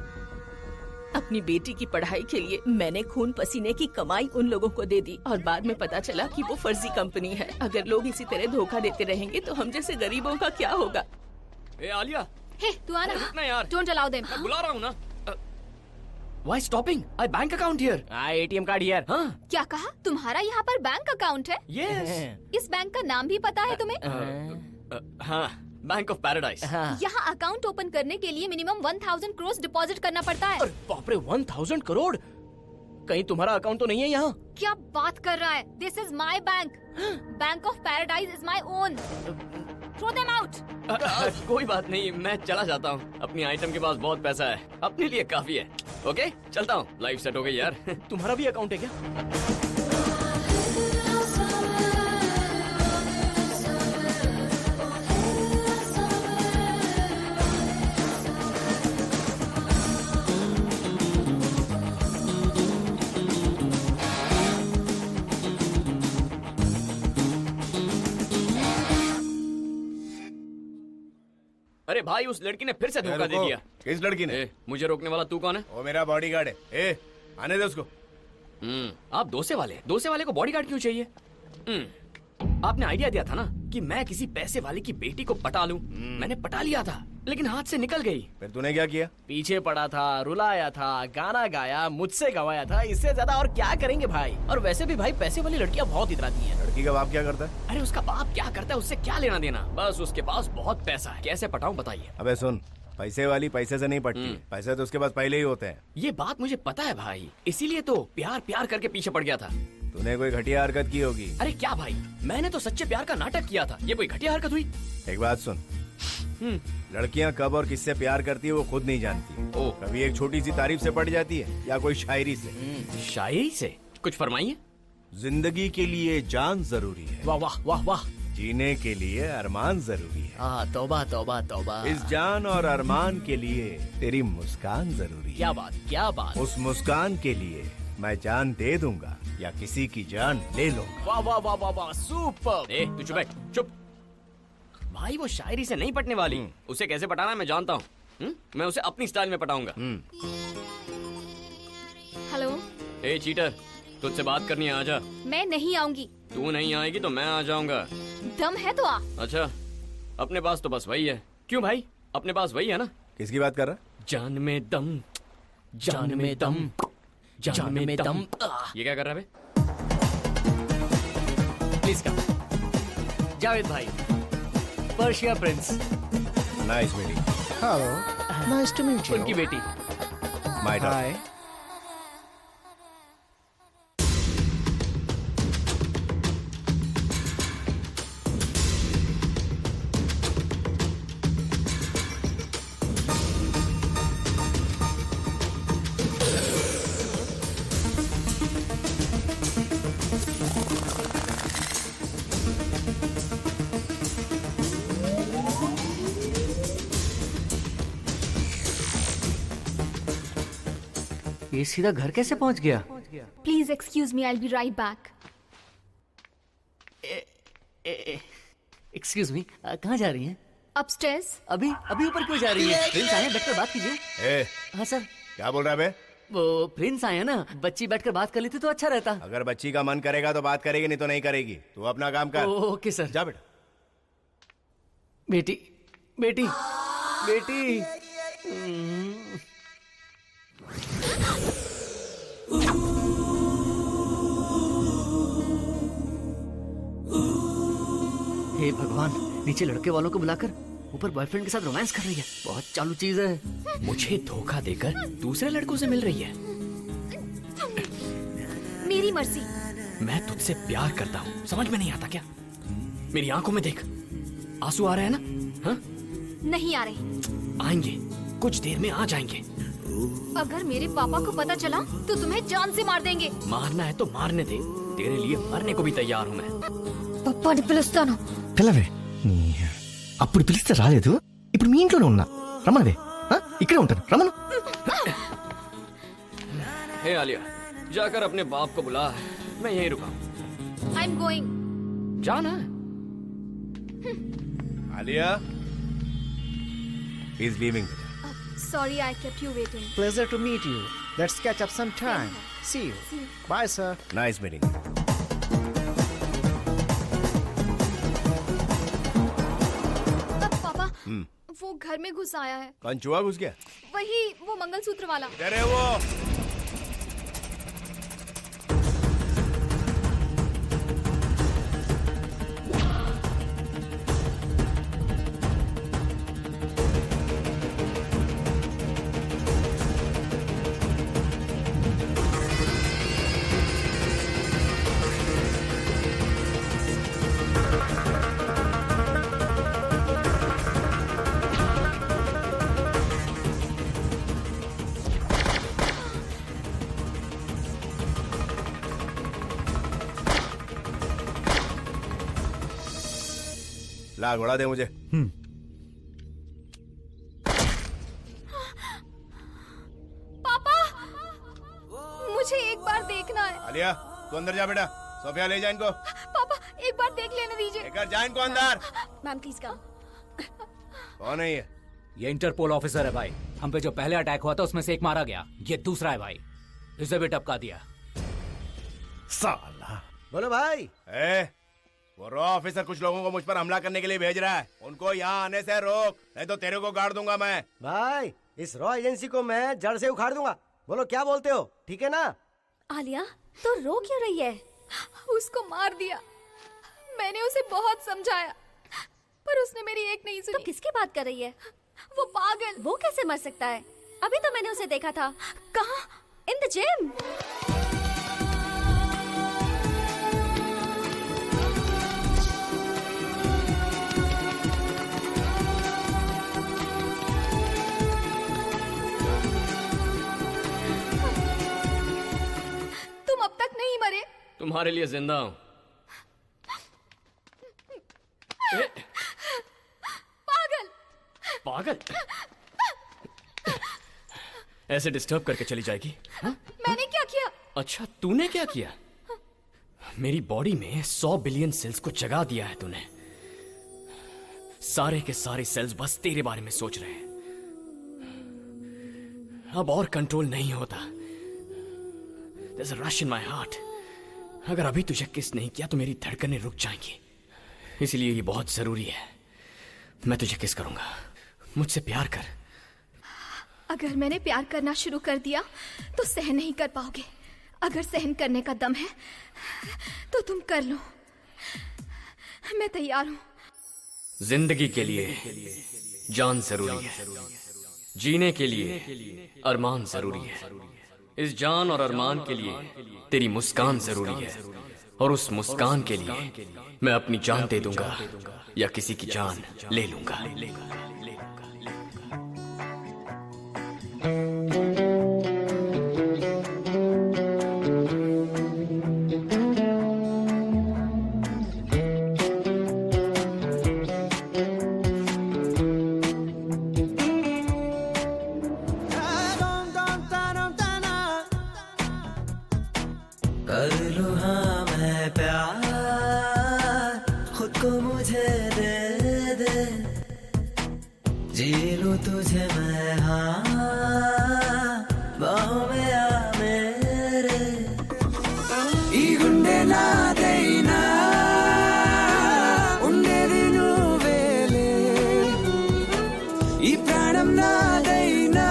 अपनी बेटी की पढ़ाई के लिए मैंने खून पसीने की कमाई उन लोगों को दे दी और बाद में पता चला कि वो फर्जी कंपनी है। अगर लोग इसी तरह धोखा देते रहेंगे तो हम जैसे गरीबों का क्या होगा? ए आलिया, हे तू आना। रुकना यार। Don't allow them. मैं बुला रहा हूँ ना। Why stopping? I bank account here. ATM card here. हाँ। क्या कहा? तुम्हारा यहाँ पर बैंक अकाउंट है? Yes. इस बैंक का नाम भी पता है तुम्हें? हाँ, बैंक ऑफ पैराडाइज। यहाँ अकाउंट ओपन करने के लिए मिनिमम 1000 करोड़ डिपॉजिट करना पड़ता है। बाप रे, 1000 करोड़? कहीं तुम्हारा अकाउंट तो नहीं है यहाँ? क्या बात कर रहा है? This is my bank. Bank of paradise is my own. Throw them out. कोई बात नहीं, मैं चला जाता हूँ। अपनी आइटम के पास बहुत पैसा है, अपने लिए काफी है। ओके, चलता हूँ। लाइफ सेट हो गई यार। तुम्हारा भी अकाउंट है क्या? अरे भाई, उस लड़की ने फिर से धोखा दे दिया। किस लड़की ने? मुझे रोकने वाला तू कौन है? वो मेरा बॉडीगार्ड है। ए, आने दे उसको। आप दोसे वाले को बॉडीगार्ड क्यों चाहिए? आपने आइडिया दिया था ना कि मैं किसी पैसे वाले की बेटी को पटा लूं। मैंने पटा लिया था, लेकिन हाथ से निकल गई। फिर तूने क्या किया? पीछे पड़ा था, रुलाया था, गाना गाया, मुझसे गवाया था। इससे ज्यादा और क्या करेंगे भाई? और वैसे भी भाई पैसे वाली लड़कियां बहुत इतराती हैं। लड़की का बाप क्या करता है? अरे उसका बाप क्या करता है उससे क्या लेना देना? बस उसके पास बहुत पैसा है। कैसे पटाऊं बताइए? अबे सुन, पैसे वाली पैसे से नहीं पटती। पैसे तो उसके पास पहले ही होते हैं। ये बात मुझे पता है भाई, इसीलिए तो प्यार प्यार करके पीछे पड़ गया था। तूने कोई घटिया हरकत की होगी। अरे क्या भाई, मैंने तो सच्चे प्यार का नाटक किया था। ये कोई घटिया हरकत हुई? एक बात सुन, लड़कियां कब और किससे प्यार करती है वो खुद नहीं जानती। कभी एक छोटी सी तारीफ से पड़ जाती है या कोई शायरी से। शायरी से? कुछ फरमाइए। जिंदगी के लिए जान जरूरी है। वाह वाह वाह वाह। जीने के लिए अरमान जरूरी है। तौबा तौबा तौबा। इस जान और अरमान के लिए तेरी मुस्कान जरूरी है। क्या बात, क्या बात। उस मुस्कान के लिए मैं जान दे दूंगा या किसी की जान ले लूंगा। वाह वाह वाह वाह वाह, सुपर। ए, तू चुप बैठ, चुप। भाई वो शायरी से नहीं पटने वाली। उसे कैसे पटाना मैं जानता हूँ। मैं उसे अपनी स्टाइल में पटाऊंगा। ए चीटर, तुझसे बात करनी है, आजा। मैं नहीं आऊंगी। तू नहीं आएगी तो मैं आ जाऊंगा। दम है तो आ। अच्छा, अपने पास तो बस वही है। क्यों भाई, अपने पास वही है ना? किसकी बात कर रहा? जान में दम, जान में दम, जान में दम। ये क्या कर रहा है बे? Please come. जावेद भाई, Persia prince. Nice meeting. Hello, nice to meet you. उनकी बेटी। My hi. ये सीधा घर कैसे पहुंच गया? Please excuse me, I will be right back. Excuse me, कहाँ जा रही हैं? अपस्टेयर्स। अभी अभी ऊपर क्यों जा रही है? प्रिंस आए हैं, बैठकर बात कीजिए। ए, हाँ सर। क्या बोल रहा है बे? वो प्रिंस आए हैं ना, बच्ची बैठकर बात कर लेती तो अच्छा रहता। अगर बच्ची का मन करेगा तो बात करेगी, नहीं तो नहीं करेगी। तू अपना काम कर। Okay sir. जा बेटा। बेटी, बेटी, बेटी। हे भगवान, नीचे लड़के वालों को बुलाकर ऊपर बॉयफ्रेंड के साथ रोमांस कर रही है। बहुत चालू चीज है। मुझे धोखा देकर दूसरे लड़कों से मिल रही है। मेरी मर्जी। मैं तुझसे प्यार करता हूँ, समझ में नहीं आता क्या? मेरी आंखों में देख, आंसू आ रहे हैं ना? हाँ? नहीं आ रहे। आएंगे, कुछ देर में आ जाएंगे। अगर मेरे पापा को पता चला तो तुम्हें जान से मार देंगे। मारना है तो मारने दे, तेरे लिए मरने को भी तैयार हूँ मैं। పప్పాని పిలుస్తాను. పిల్లవే, అప్పుడు పిలిస్తే రాలేదు, ఇప్పుడు మీ ఇంట్లోనే ఉన్నా. రమ్మనవే, ఇక్కడే ఉంటాను, రమ్మను. हे आलिया, जाकर अपने बाप को बुला, मैं यहीं रुका हूँ। I am going. जाना। Alia, he is leaving. Sorry, I kept you waiting. Pleasure to meet you. Let's catch up some time. See you. Bye, sir. Nice meeting. पापा, वो घर में घुस आया है. कौन चूहा घुस गया? वही, वो मंगलसूत्र वाला. अरे वो ला, घोड़ा दे मुझे. पापा, मुझे एक बार देखना है. आलिया, तू अंदर जा बेटा. सोफिया ले जा इनको. पापा, एक बार देख लेने दीजिए. लेकर जा इनको अंदर. Ma'am please come. कौन है ये? ये इंटरपोल ऑफिसर है भाई. हम पे जो पहले अटैक हुआ था उसमें से एक मारा गया. ये दूसरा है भाई. इसे भी टपका दिया. साला. बोलो भाई. वो रॉ ऑफिसर कुछ लोगों को मुझ पर हमला करने के लिए भेज रहा है. उनको यहाँ आने से रोक, नहीं तो तेरे को गाड़ दूंगा मैं. भाई, इस रॉ एजेंसी को मैं जड़ से उखाड़ दूंगा. बोलो क्या बोलते हो? ठीक है ना? आलिया, तो रो क्यों रही है? उसको मार दिया. मैंने उसे बहुत समझाया, पर उसने मेरी एक नहीं सुनी. तो किसकी बात कर रही है? वो पागल. वो कैसे मर सकता है? अभी तो मैंने उसे देखा था. कहाँ? In the gym. तुम अब तक नहीं मरे. तुम्हारे लिए जिंदा हूँ. पागल. पागल. ऐसे डिस्टर्ब करके चली जाएगी? मैंने क्या किया? अच्छा, तूने क्या किया? मेरी बॉडी में 100 बिलियन सेल्स को जगा दिया है तूने. सारे के सारे सेल्स बस तेरे बारे में सोच रहे हैं. अब और कंट्रोल नहीं होता. There's a rush in my heart. अगर अभी तुझे किस नहीं किया तो मेरी धड़कनें रुक जाएंगी, इसलिए ये बहुत जरूरी है। मैं तुझे किस करूंगा, मुझसे प्यार कर। अगर मैंने प्यार करना शुरू कर दिया तो सहन नहीं कर पाओगे। अगर सहन करने का दम है तो तुम कर लो, मैं तैयार हूं। जिंदगी के लिए जान जरूरी है, जीने के लिए अरमान जरूरी है। इस जान और अरमान के लिए तेरी मुस्कान जरूरी है, और उस मुस्कान के लिए मैं अपनी जान दे दूंगा या किसी की जान ले लूंगा। कर लूं हाँ मैं प्यार, खुद को मुझे दे दे, जी लूं तुझे मैं हाँ, बाहों में आ मेरे। ई गुंडे ना देना उंडे नुवेले, ई प्राणम ना देना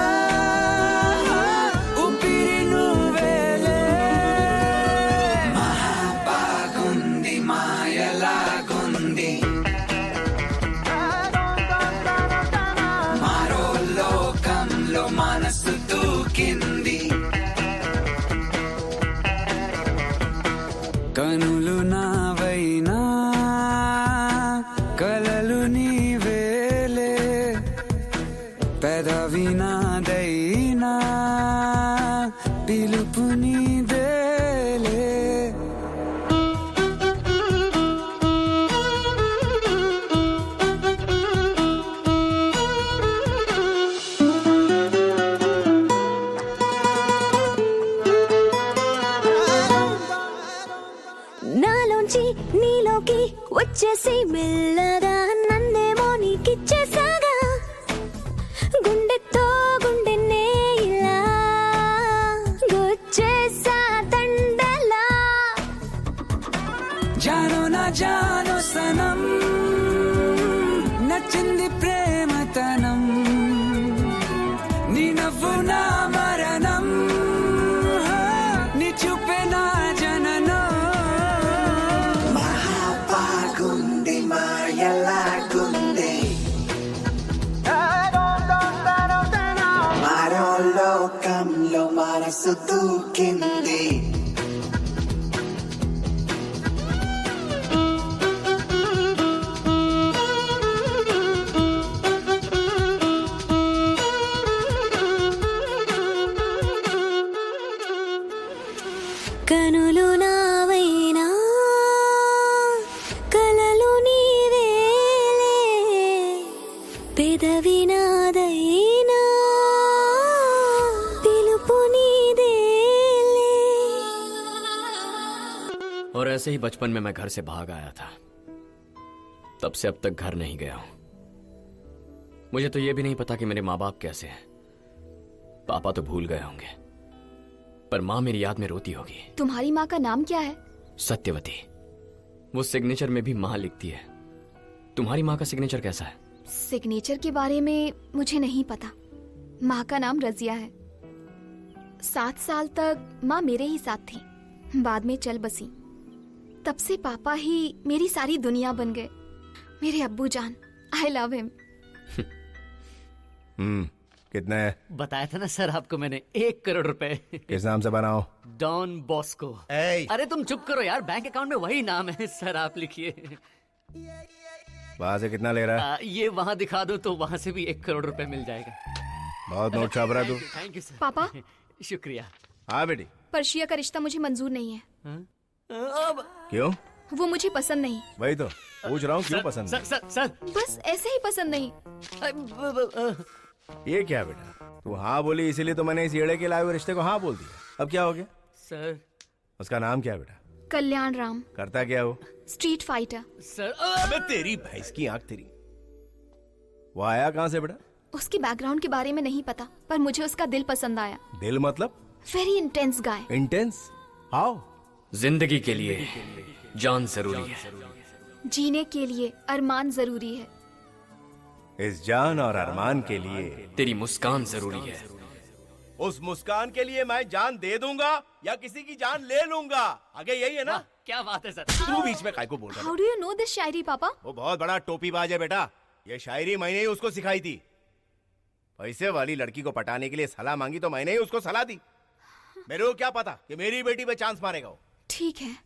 కనులు నావైనా కలలు నీవేలే, పెదవి నాదైనా పిలుపు నీదేలే। నాలోంచి నీలోకి వచ్చేసి మెల్లగా నన్నేమో నీకిచ్చేసాగా, గుండెతో గుండెనే ఇలా గుచ్చేసా తండలా। జానో నా జానో సనం, నచ్చింది ప్రేమతనం, నీ నవ్వు నా మరణం, నీ చూపే నా జననం। మహాబాగుంది మాయలాగుంది, మరో లోకంలో మనసు దూకింది। కనులు నావైనా కలలు నీవేలే, పెదవి నాదైనా పిలుపు నీదేలే। और ऐसे ही बचपन में मैं घर से भाग आया था, तब से अब तक घर नहीं गया हूं। मुझे तो यह भी नहीं पता कि मेरे माँ बाप कैसे हैं। पापा तो भूल गए होंगे, पर माँ मेरी याद में रोती होगी। तुम्हारी माँ का नाम क्या है? सत्यवती। वो सिग्नेचर में भी माँ लिखती है। तुम्हारी माँ का सिग्नेचर कैसा है? सिग्नेचर के बारे में मुझे नहीं पता। माँ का नाम रजिया है। 7 साल तक माँ मेरे ही साथ थी, बाद में चल बसी। तब से पापा ही मेरी सारी दुनिया बन गए। मेरे अब्बू जान, आई लव हिम। कितने है? बताया था ना सर आपको मैंने, 1 करोड़ रुपए। किस नाम से बनाओ? Don Bosco. अरे तुम चुप करो यार, बैंक अकाउंट में वही नाम है सर, आप लिखिए। वहाँ से कितना ले रहा है? ये वहाँ दिखा दो तो वहाँ से भी 1 करोड़ रुपए मिल जाएगा। बहुत नोट छाप रहा तू। Thank you sir. पापा, शुक्रिया। हाँ बेटी। पर्शिया का रिश्ता मुझे मंजूर नहीं है। क्यों? वो मुझे पसंद नहीं। वही तो पूछ रहा हूँ, क्यों पसंद नहीं? सर बस ऐसे ही पसंद नहीं। ये क्या बेटा, तू हाँ बोली इसीलिए तो मैंने इस येड़े के लाए हुए रिश्ते को हाँ बोल दिया। अब क्या हो गया? सर उसका नाम क्या है बेटा? कल्याण राम। करता क्या वो? Street fighter. सर अबे तेरी भैंस की आंख तेरी। वो आया कहाँ से बेटा? उसके बैकग्राउंड के बारे में नहीं पता, पर मुझे उसका दिल पसंद आया। दिल मतलब? Very intense guy. Intense? How? जिंदगी के लिए जान जरूरी है, जीने के लिए अरमान जरूरी है, इस जान और अरमान के लिए तेरी मुस्कान जरूरी है। उस मुस्कान के लिए मैं जान दे दूंगा या किसी की जान ले लूंगा, आगे यही है ना? क्या बात है सर। तू बीच में काय को बोल रहा है? How do you know this शायरी पापा? वो बहुत बड़ा टोपीबाज है बेटा। ये शायरी मैंने ही उसको सिखाई थी। पैसे वाली लड़की को पटाने के लिए सलाह मांगी तो मैंने ही उसको सलाह दी। मेरे को क्या पता कि मेरी बेटी पे चांस मारेगा वो। ठीक है,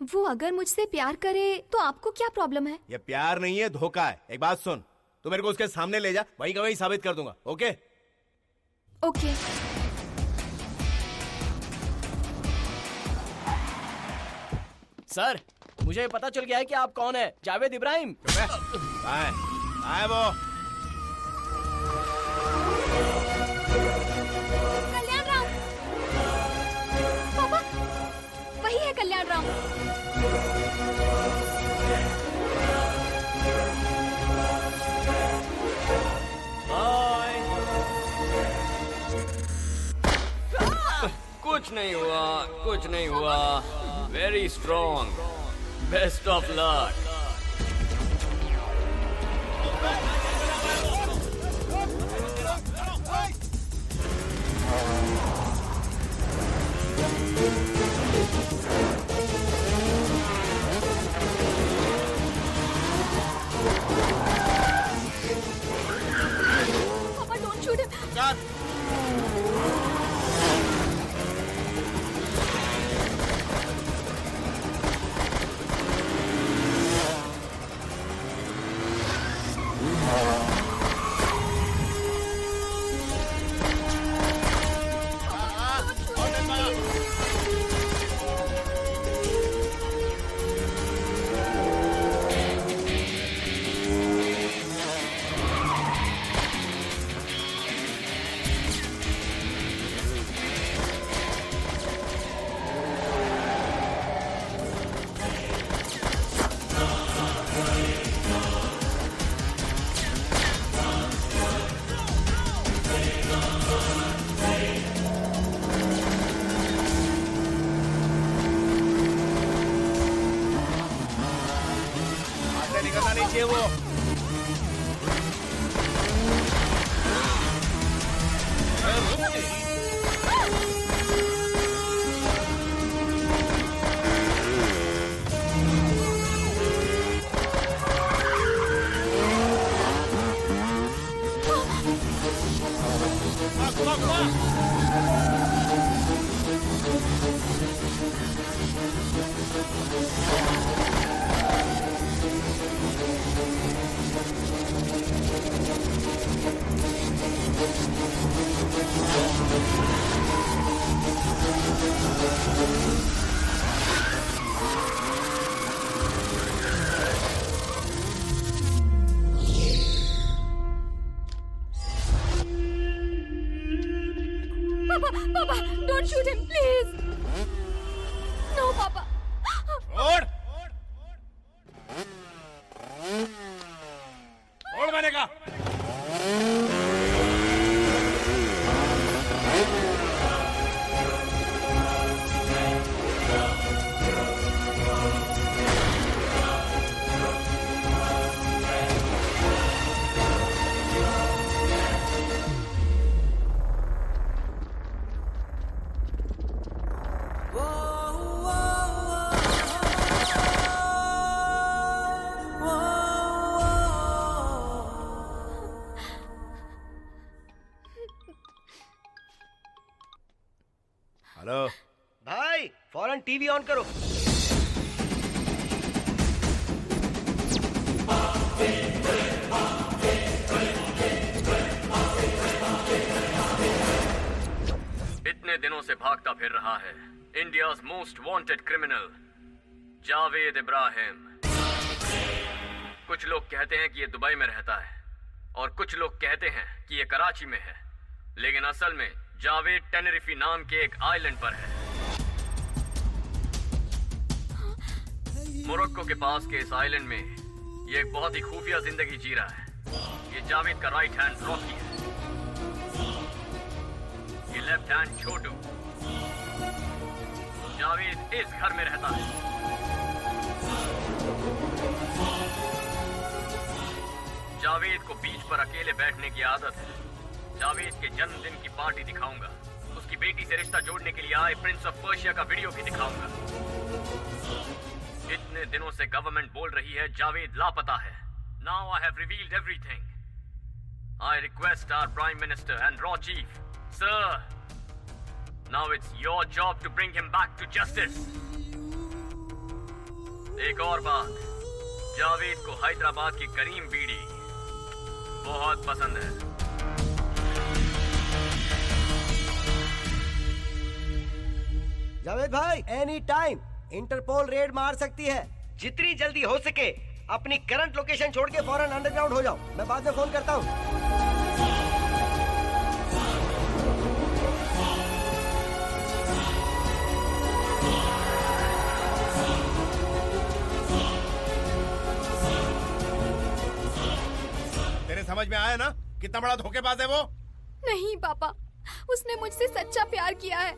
वो अगर मुझसे प्यार करे तो आपको क्या प्रॉब्लम है? ये प्यार नहीं है, धोखा है। एक बात सुन, तू मेरे को उसके सामने ले जा, वही का वही साबित कर दूंगा। Okay okay. सर, मुझे पता चल गया है कि आप कौन है। जावेद इब्राहिम। आए वो। कल्याण राम। पापा, वही है कल्याण राम। कुछ नहीं हुआ, कुछ नहीं हुआ। Very strong, best of luck. पापा, डोंट शूट हिम। निकलना नहीं चाहिए वो। Papa, don't shoot him, please. No, Papa. छोड़ मैंने कहा। हेलो भाई, फौरन टीवी ऑन करो। इतने दिनों से भागता फिर रहा है India's most wanted criminal Javed Ibrahim. कुछ लोग कहते हैं कि ये दुबई में रहता है और कुछ लोग कहते हैं कि ये कराची में है, लेकिन असल में जावेद टेनेरिफी नाम के एक आइलैंड पर है। मोरक्को के पास के इस आइलैंड में ये एक बहुत ही खुफिया जिंदगी जी रहा है। ये जावेद का राइट हैंड रॉकी है, ये लेफ्ट हैंड छोटू। जावेद इस घर में रहता है। जावेद को बीच पर अकेले बैठने की आदत है। जावेद के जन्मदिन की पार्टी दिखाऊंगा। उसकी बेटी से रिश्ता जोड़ने के लिए आए प्रिंस ऑफ पर्शिया का वीडियो भी दिखाऊंगा। इतने दिनों से गवर्नमेंट बोल रही है जावेद लापता है। Now I have revealed everything. I request our Prime Minister and Raw Chief, sir, now it's your job to bring him back to justice. एक और बात, जावेद को हैदराबाद की करीम बीड़ी बहुत पसंद है। जावेद भाई, एनी टाइम इंटरपोल रेड मार सकती है। जितनी जल्दी हो सके अपनी करंट लोकेशन छोड़ के फौरन अंडरग्राउंड हो जाओ। मैं बाद में फोन करता हूँ। तेरे समझ में आया ना कितना बड़ा धोखेबाज है वो? नहीं पापा, उसने मुझसे सच्चा प्यार किया है।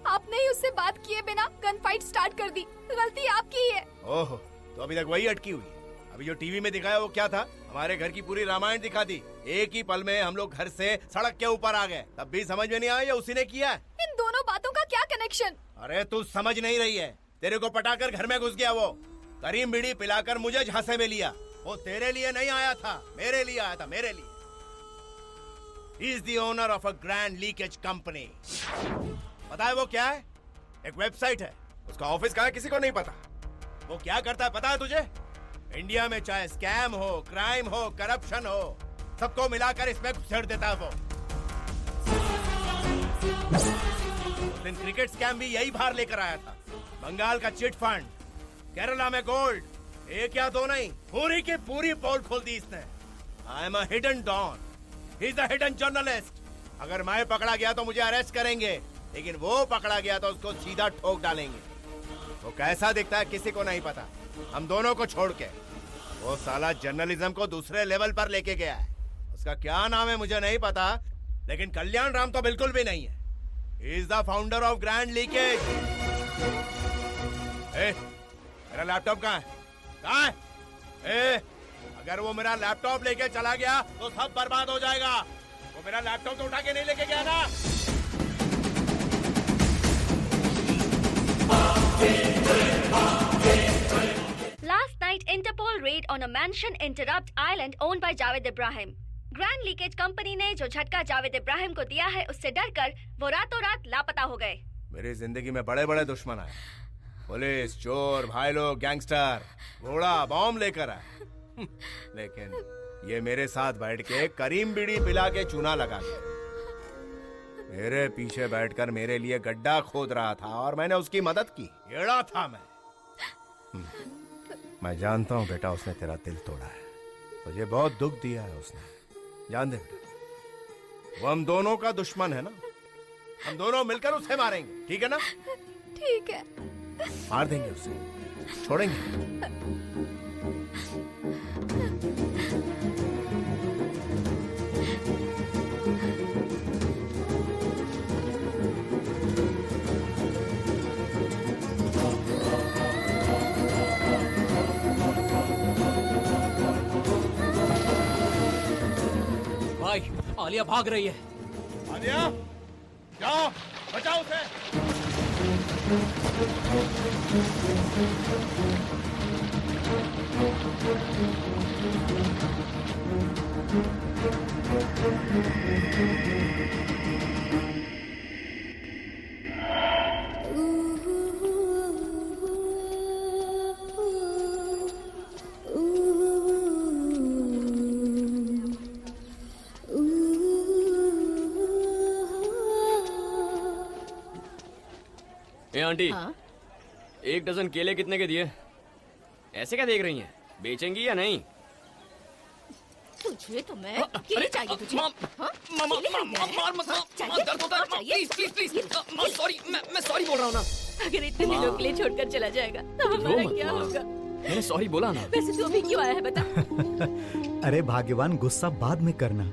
आपने ही उससे बात किए बिना गन फाइट स्टार्ट कर दी। गलती आपकी ही है। ओह, तो अभी तक वही अटकी हुई। अभी जो टीवी में दिखाया वो क्या था? हमारे घर की पूरी रामायण दिखा दी। एक ही पल में हम लोग घर से सड़क के ऊपर आ गए। तब भी समझ में नहीं आया उसी ने किया। इन दोनों बातों का क्या कनेक्शन? अरे तू समझ नहीं रही है। तेरे को पटाकर घर में घुस गया वो। करीम बीड़ी पिलाकर मुझे झांसे में लिया। वो तेरे लिए नहीं आया था, मेरे लिए आया था, मेरे लिए। He is the owner of a grand leakage company. पता है वो क्या है? एक वेबसाइट है। उसका ऑफिस कहाँ है किसी को नहीं पता। वो क्या करता है पता है तुझे? इंडिया में चाहे स्कैम हो, क्राइम हो, करप्शन हो, सबको मिलाकर इसमें घुसेड़ देता है वो। उस दिन क्रिकेट स्कैम भी यही बाहर लेकर आया था। बंगाल का चिट फंड, केरला में गोल्ड, एक या दो नहीं, पूरी की पूरी पोल खोल दी इसने। I am a hidden don, he is a hidden journalist. अगर मैं पकड़ा गया तो मुझे अरेस्ट करेंगे, लेकिन वो पकड़ा गया तो उसको सीधा ठोक डालेंगे। वो कैसा दिखता है किसी को नहीं पता। हम दोनों को छोड़ के वो साला जर्नलिज्म को दूसरे लेवल पर लेके गया है। उसका क्या नाम है मुझे नहीं पता, लेकिन कल्याण राम तो बिल्कुल भी नहीं है। He is the founder of grand leakage. मेरा लैपटॉप कहाँ है? कहाँ है? अगर वो मेरा लैपटॉप लेके चला गया तो सब बर्बाद हो जाएगा। वो मेरा लैपटॉप तो उठा के नहीं लेके गया ना। Last night, Interpol raid on a mansion in Interrupt Island owned by Javed Ibrahim. Grand leakage company ने जो झटका जावेद इब्राहिम को दिया है, उससे डरकर वो रातों रात लापता हो गए। मेरी जिंदगी में बड़े बड़े दुश्मन आए, पुलिस, चोर, भाई लोग, गैंगस्टर, घोड़ा, बॉम्ब लेकर आए, लेकिन ये मेरे साथ बैठ के करीम बीड़ी पिला के चूना लगा के मेरे पीछे बैठकर मेरे लिए गड्ढा खोद रहा था और मैंने उसकी मदद की। येड़ा था मैं जानता हूँ बेटा, उसने तेरा दिल तोड़ा है, तुझे बहुत दुख दिया है उसने। जान दे बेटा, वो हम दोनों का दुश्मन है ना, हम दोनों मिलकर उसे मारेंगे, ठीक है ना? ठीक है। मार देंगे उसे, छोड़ेंगे। भाई, आलिया भाग रही है। आलिया, जाओ बचाओ उसे। आंटी, हाँ? 1 डजन केले कितने के दिए? ऐसे क्या देख रही हैं? बेचेंगी या नहीं? तुझे तो मैं केले चाहिए तुझे? सॉरी, मैं सॉरी बोल रहा हूँ ना। अगर इतने दिनों के लिए छोड़कर चला जाएगा तो हमारा क्या होगा? मैंने सॉरी बोला ना। वैसे तू भी क्यों आया है बता? अरे भाग्यवान, गुस्सा बाद में करना,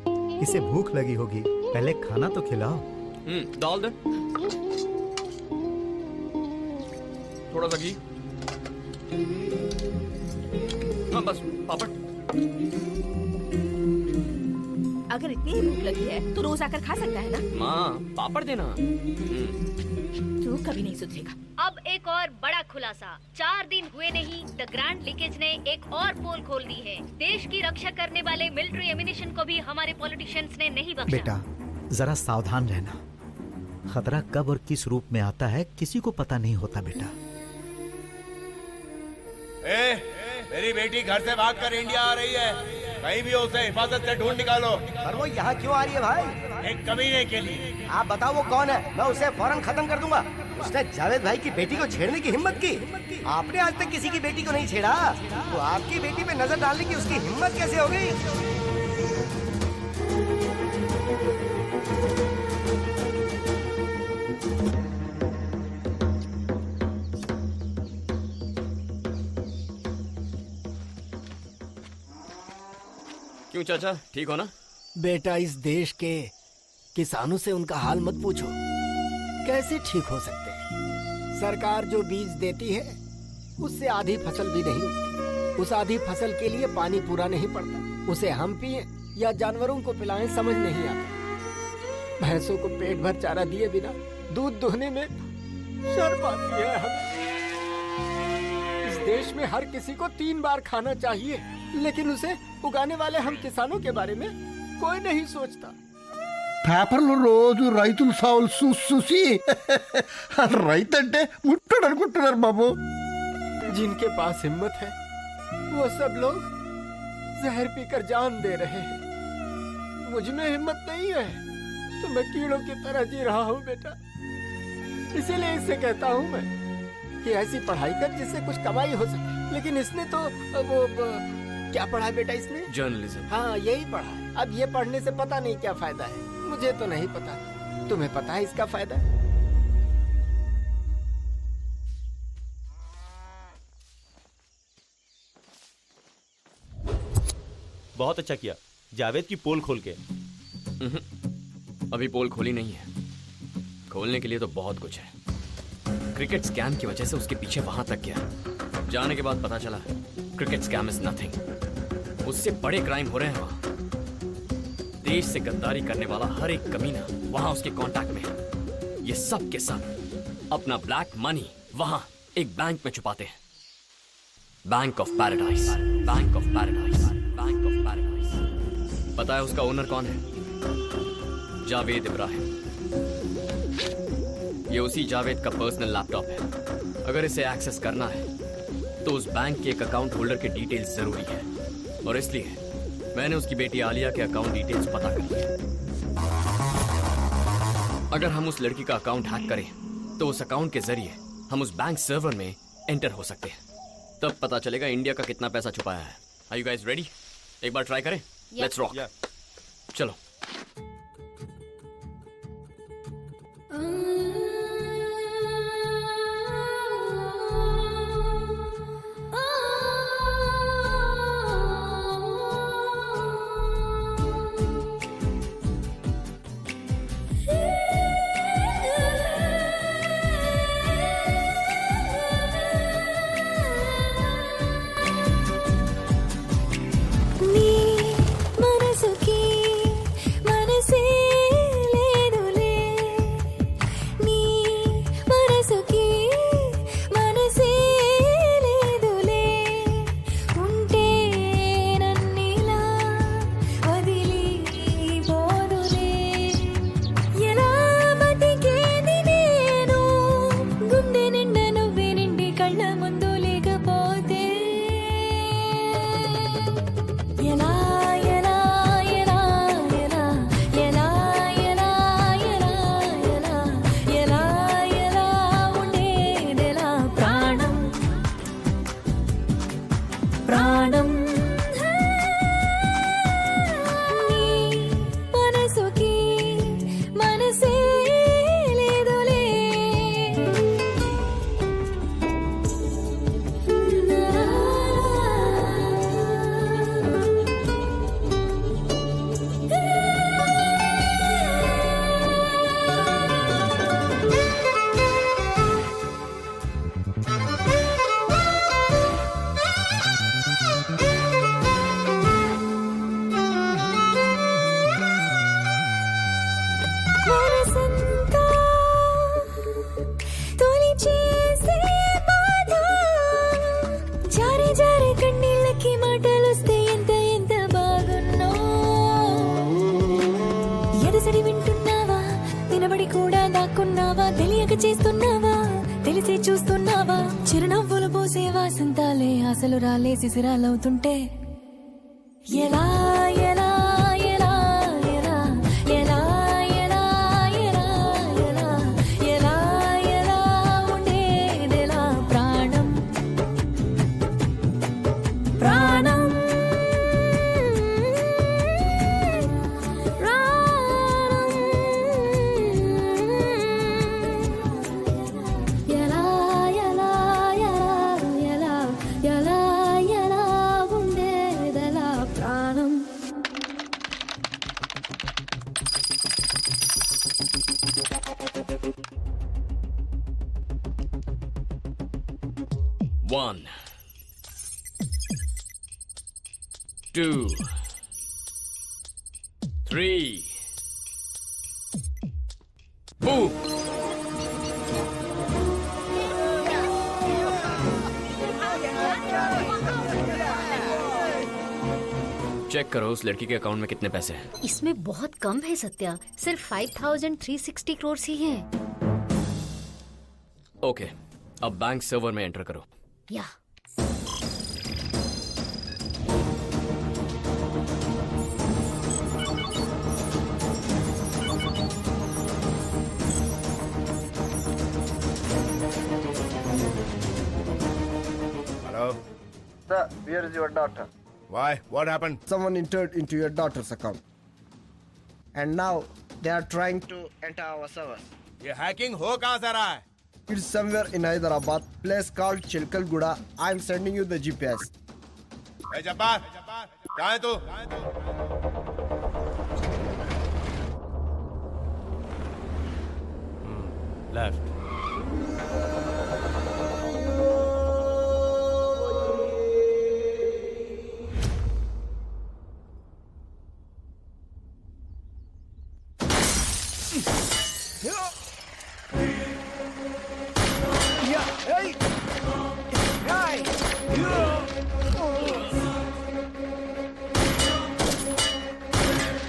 इसे भूख लगी होगी, पहले खाना तो खिलाओ। डाल दे। थोड़ा सा घी। हाँ बस पापड़। अगर इतनी ही भूख लगी है तो रोज आकर खा सकता है ना। माँ पापड़ देना। तू कभी नहीं सुधरेगा। अब एक और बड़ा खुलासा। 4 दिन हुए नहीं, द ग्रैंड लीकेज ने एक और पोल खोल दी है। देश की रक्षा करने वाले मिलिट्री एमिनेशन को भी हमारे पॉलिटिशियंस ने नहीं बख्शा। बेटा जरा सावधान रहना, खतरा कब और किस रूप में आता है किसी को पता नहीं होता बेटा। मेरी बेटी घर से भागकर इंडिया आ रही है, कहीं भी उसे हिफाजत से ढूंढ निकालो। और वो यहाँ क्यों आ रही है भाई? एक कमीने के लिए। आप बताओ वो कौन है, मैं उसे फौरन खत्म कर दूंगा। उसने जावेद भाई की बेटी को छेड़ने की हिम्मत की। आपने आज तक किसी की बेटी को नहीं छेड़ा, तो आपकी बेटी पे नजर डालने की उसकी हिम्मत कैसे हो गई? क्यों चाचा, ठीक हो ना? बेटा इस देश के किसानों से उनका हाल मत पूछो, कैसे ठीक हो सकते हैं। सरकार जो बीज देती है उससे आधी फसल भी नहीं उगती। उस आधी फसल के लिए पानी पूरा नहीं पड़ता। उसे हम पिए या जानवरों को पिलाएं समझ नहीं आता। भैंसों को पेट भर चारा दिए बिना दूध दोहने में शर्म आती है हमें। इस देश में हर किसी को 3 बार खाना चाहिए, लेकिन उसे उगाने वाले हम किसानों के बारे में कोई नहीं सोचता। పేపర్లో రోజు రైతులు సావులు చూసి రైతు అంటే ముట్టడు అనుకుంటున్నారు బాబు। जिनके पास हिम्मत है वो सब लोग जहर पीकर जान दे रहे हैं। मुझ में हिम्मत नहीं है तो मैं कीड़ों की तरह जी रहा हूँ बेटा। इसीलिए इससे कहता हूँ मैं कि ऐसी पढ़ाई कर जिससे कुछ कमाई हो सके। लेकिन इसने तो वो क्या पढ़ा है बेटा इसने? जर्नलिज्म। हाँ यही पढ़ा है। अब ये पढ़ने से पता नहीं क्या फायदा है। मुझे तो नहीं पता, तुम्हें पता है इसका फायदा? बहुत अच्छा किया जावेद की पोल खोल के। अभी पोल खोली नहीं है, खोलने के लिए तो बहुत कुछ है। क्रिकेट स्कैम की वजह से उसके पीछे वहां तक गया। जाने के बाद पता चला क्रिकेट स्कैम इज नथिंग। उससे बड़े क्राइम हो रहे हैं वहां। देश से गद्दारी करने वाला हर एक कमीना वहां उसके कांटेक्ट में है। ये सब के सब अपना ब्लैक मनी वहां एक बैंक में छुपाते हैं। Bank of paradise, bank of paradise, bank of paradise. पता है उसका ओनर कौन है? जावेद इब्राहिम। ये उसी जावेद का पर्सनल लैपटॉप है। अगर इसे एक्सेस करना है तो उस बैंक के एक अकाउंट होल्डर के डिटेल्स जरूरी है, और इसलिए मैंने उसकी बेटी आलिया के अकाउंट डिटेल्स पता कर लिए। अगर हम उस लड़की का अकाउंट हैक करें तो उस अकाउंट के जरिए हम उस बैंक सर्वर में एंटर हो सकते हैं। तब पता चलेगा इंडिया का कितना पैसा छुपाया है। Are you guys ready? एक बार ट्राई करें। Let's rock. चलो। చూస్తున్నావా చిరునవ్వులు పోసే వాసంతాలే ఆశలు రాలే శిశిరాలవుతుంటే ఎలా ఎలా ఎలా ఎలా ఎలా ఎలా ఎలా ఎలా ఎలా ఎలా ఉండేదెలా ప్రాణం ప్రాణం ఎలా ఎలా ఎలా ఎలా ఎలా ఎలా ఉండేదెలా ప్రాణం One, two, three. Move. Check करो उस लड़की के अकाउंट में कितने पैसे हैं। इसमें बहुत कम है सत्या, सिर्फ 5360 करोड़ ही हैं। ओके, अब बैंक सर्वर में एंटर करो। या Hello? Sir, where is your daughter? Why? What happened? Someone entered into your daughter's account. And now they are trying to enter our servers. ये हैकिंग हो कहाँ से रहा है? It's somewhere in Hyderabad, place called Chilkalguda. I'm sending you the GPS. Hey Jabbar, कहाँ है तू? Left.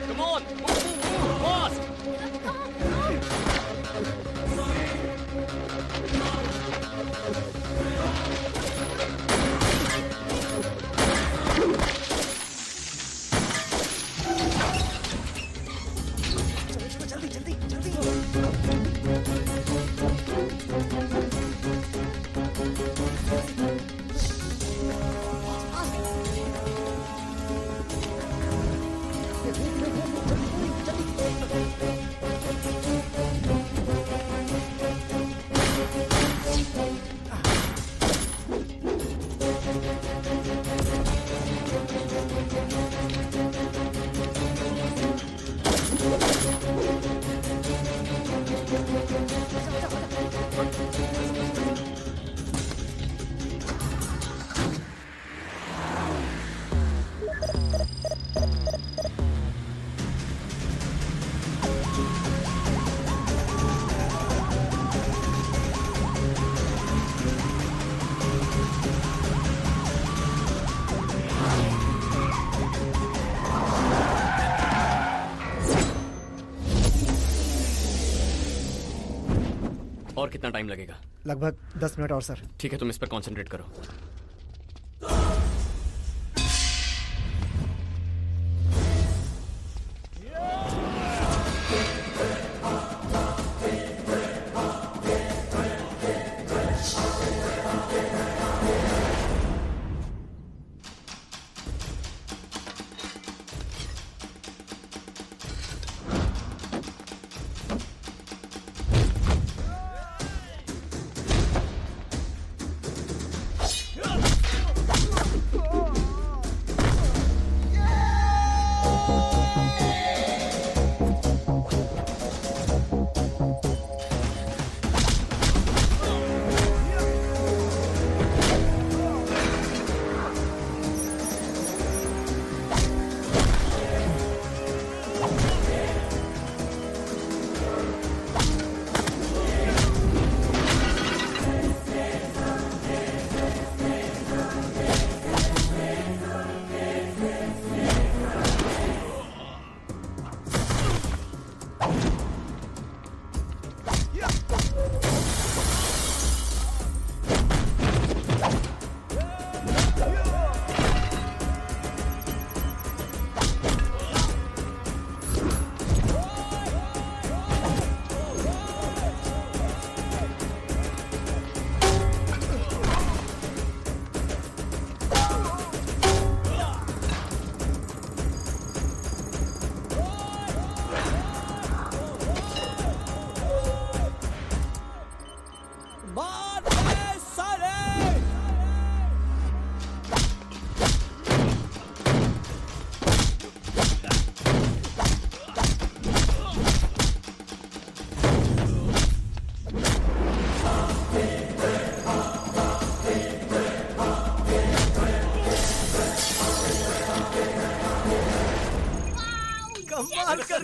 Come on, move, fast. और कितना टाइम लगेगा? लगभग 10 मिनट और सर। ठीक है, तुम इस पर कंसंट्रेट करो।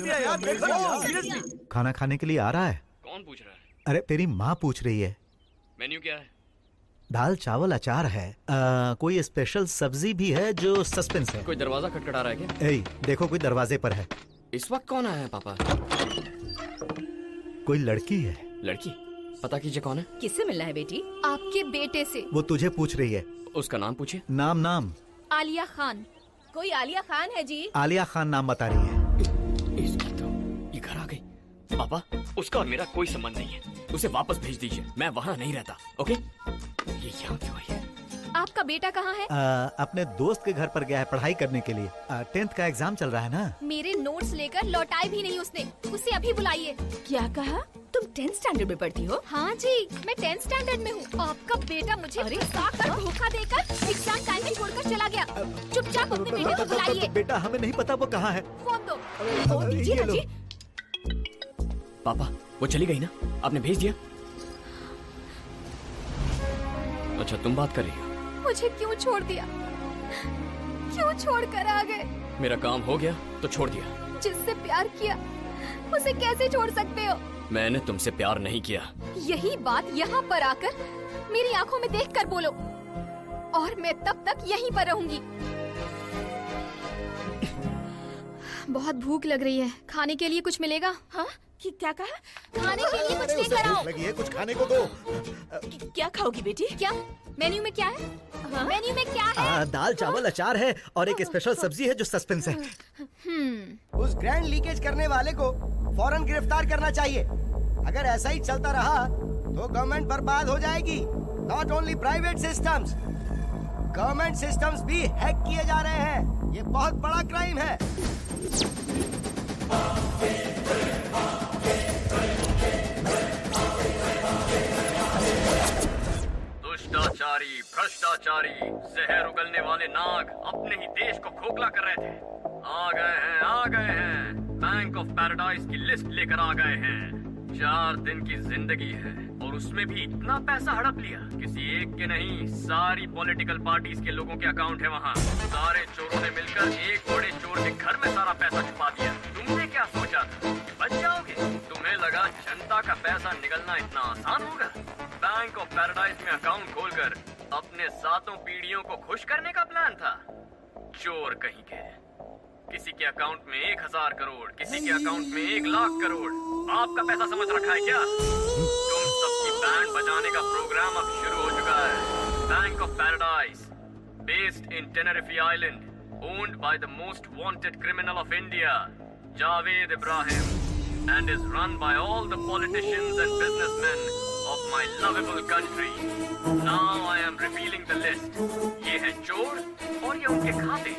शुक्रिया यार, सीरियसली। खाना खाने के लिए आ रहा है? कौन पूछ रहा है? अरे तेरी माँ पूछ रही है। मेन्यू क्या है? दाल चावल अचार है। कोई स्पेशल सब्जी भी है जो सस्पेंस है। कोई दरवाजा खटखटा रहा है क्या? ए, देखो कोई दरवाजे पर है। इस वक्त कौन आया है पापा? कोई लड़की है। लड़की? पता कीजिए कौन है। किससे मिलना है बेटी? आपके बेटे से। वो तुझे पूछ रही है। उसका नाम पूछिए। नाम आलिया खान। कोई आलिया खान है जी? आलिया खान नाम बता रही है। इसकी तो ये घर आ गई। पापा, उसका और मेरा कोई संबंध नहीं है। उसे वापस भेज दीजिए, मैं वहाँ नहीं रहता। ओके? ये यहाँ क्यों आई है? आपका बेटा कहाँ है? अपने दोस्त के घर पर गया है पढ़ाई करने के लिए। 10th का एग्जाम चल रहा है ना। मेरे नोट्स लेकर लौटाए भी नहीं उसने। उसे अभी बुलाइए। क्या कहा? तुम 10th स्टैंडर्ड में पढ़ती हो? हाँ जी, मैं 10th स्टैंडर्ड में हूँ। आपका बेटा मुझे फंसाकर धोखा देकर एग्जाम टाइम में छोड़कर चला गया। चुपचाप अपने बेटे को बुलाइए। बेटा हमें नहीं पता वो कहाँ है। फोन दो। फोन दीजिए ना जी। पापा, वो चली गई ना? आपने भेज दिया? अच्छा, तुम बात कर रही हो? मुझे क्यों छोड़ दिया? क्यों छोड़ कर आ गए? मेरा काम हो गया तो छोड़ दिया। जिससे प्यार किया उसे कैसे छोड़ सकते हो? मैंने तुमसे प्यार नहीं किया। यही बात यहाँ पर आकर मेरी आंखों में देखकर बोलो, और मैं तब तक यहीं पर रहूंगी। बहुत भूख लग रही है, खाने के लिए कुछ मिलेगा? हाँ? क्या कहा? खाने के लिए कुछ लेकर आओ। लगी है, कुछ खाने को दो। क्या खाओगी बेटी? क्या मेन्यू में क्या है? हाँ? मेन्यू में क्या है? दाल चावल अचार है और एक स्पेशल सब्जी है जो सस्पेंस है। उस ग्रैंड लीकेज करने वाले को फौरन गिरफ्तार करना चाहिए। अगर ऐसा ही चलता रहा तो गवर्नमेंट बर्बाद हो जाएगी। Not only private systems, government systems भी हैक किए जा रहे हैं। ये बहुत बड़ा क्राइम है। दुष्टाचारी, भ्रष्टाचारी, जहर उगलने वाले नाग अपने ही देश को खोखला कर रहे थे। आ गए हैं। बैंक ऑफ पैराडाइज की लिस्ट लेकर आ गए हैं। 4 दिन की जिंदगी है और उसमें भी इतना पैसा हड़प लिया। किसी एक के नहीं, सारी पॉलिटिकल पार्टीज के लोगों के अकाउंट है वहाँ। सारे चोरों ने मिलकर एक बड़े चोर के घर में सारा पैसा छुपा दिया। तुमने क्या सोचा था बच जाओगे? तुम्हें लगा जनता का पैसा निकलना इतना आसान होगा? बैंक ऑफ पैराडाइज में अकाउंट खोलकर अपने 7 पीढ़ियों को खुश करने का प्लान था। चोर कहीं के। किसी के अकाउंट में 1000 करोड़, किसी के अकाउंट में 1 लाख करोड़। आपका पैसा समझ रखा है क्या? तुम सबकी बैंड बजाने का प्रोग्राम अब शुरू हो चुका है। Bank of paradise, based in Tenerife island, owned by the most wanted criminal of India, Javed Ibrahim, and is run by all the politicians and businessmen of my lovable country. Now I am revealing the list. ये है चोर और ये उनके खाते।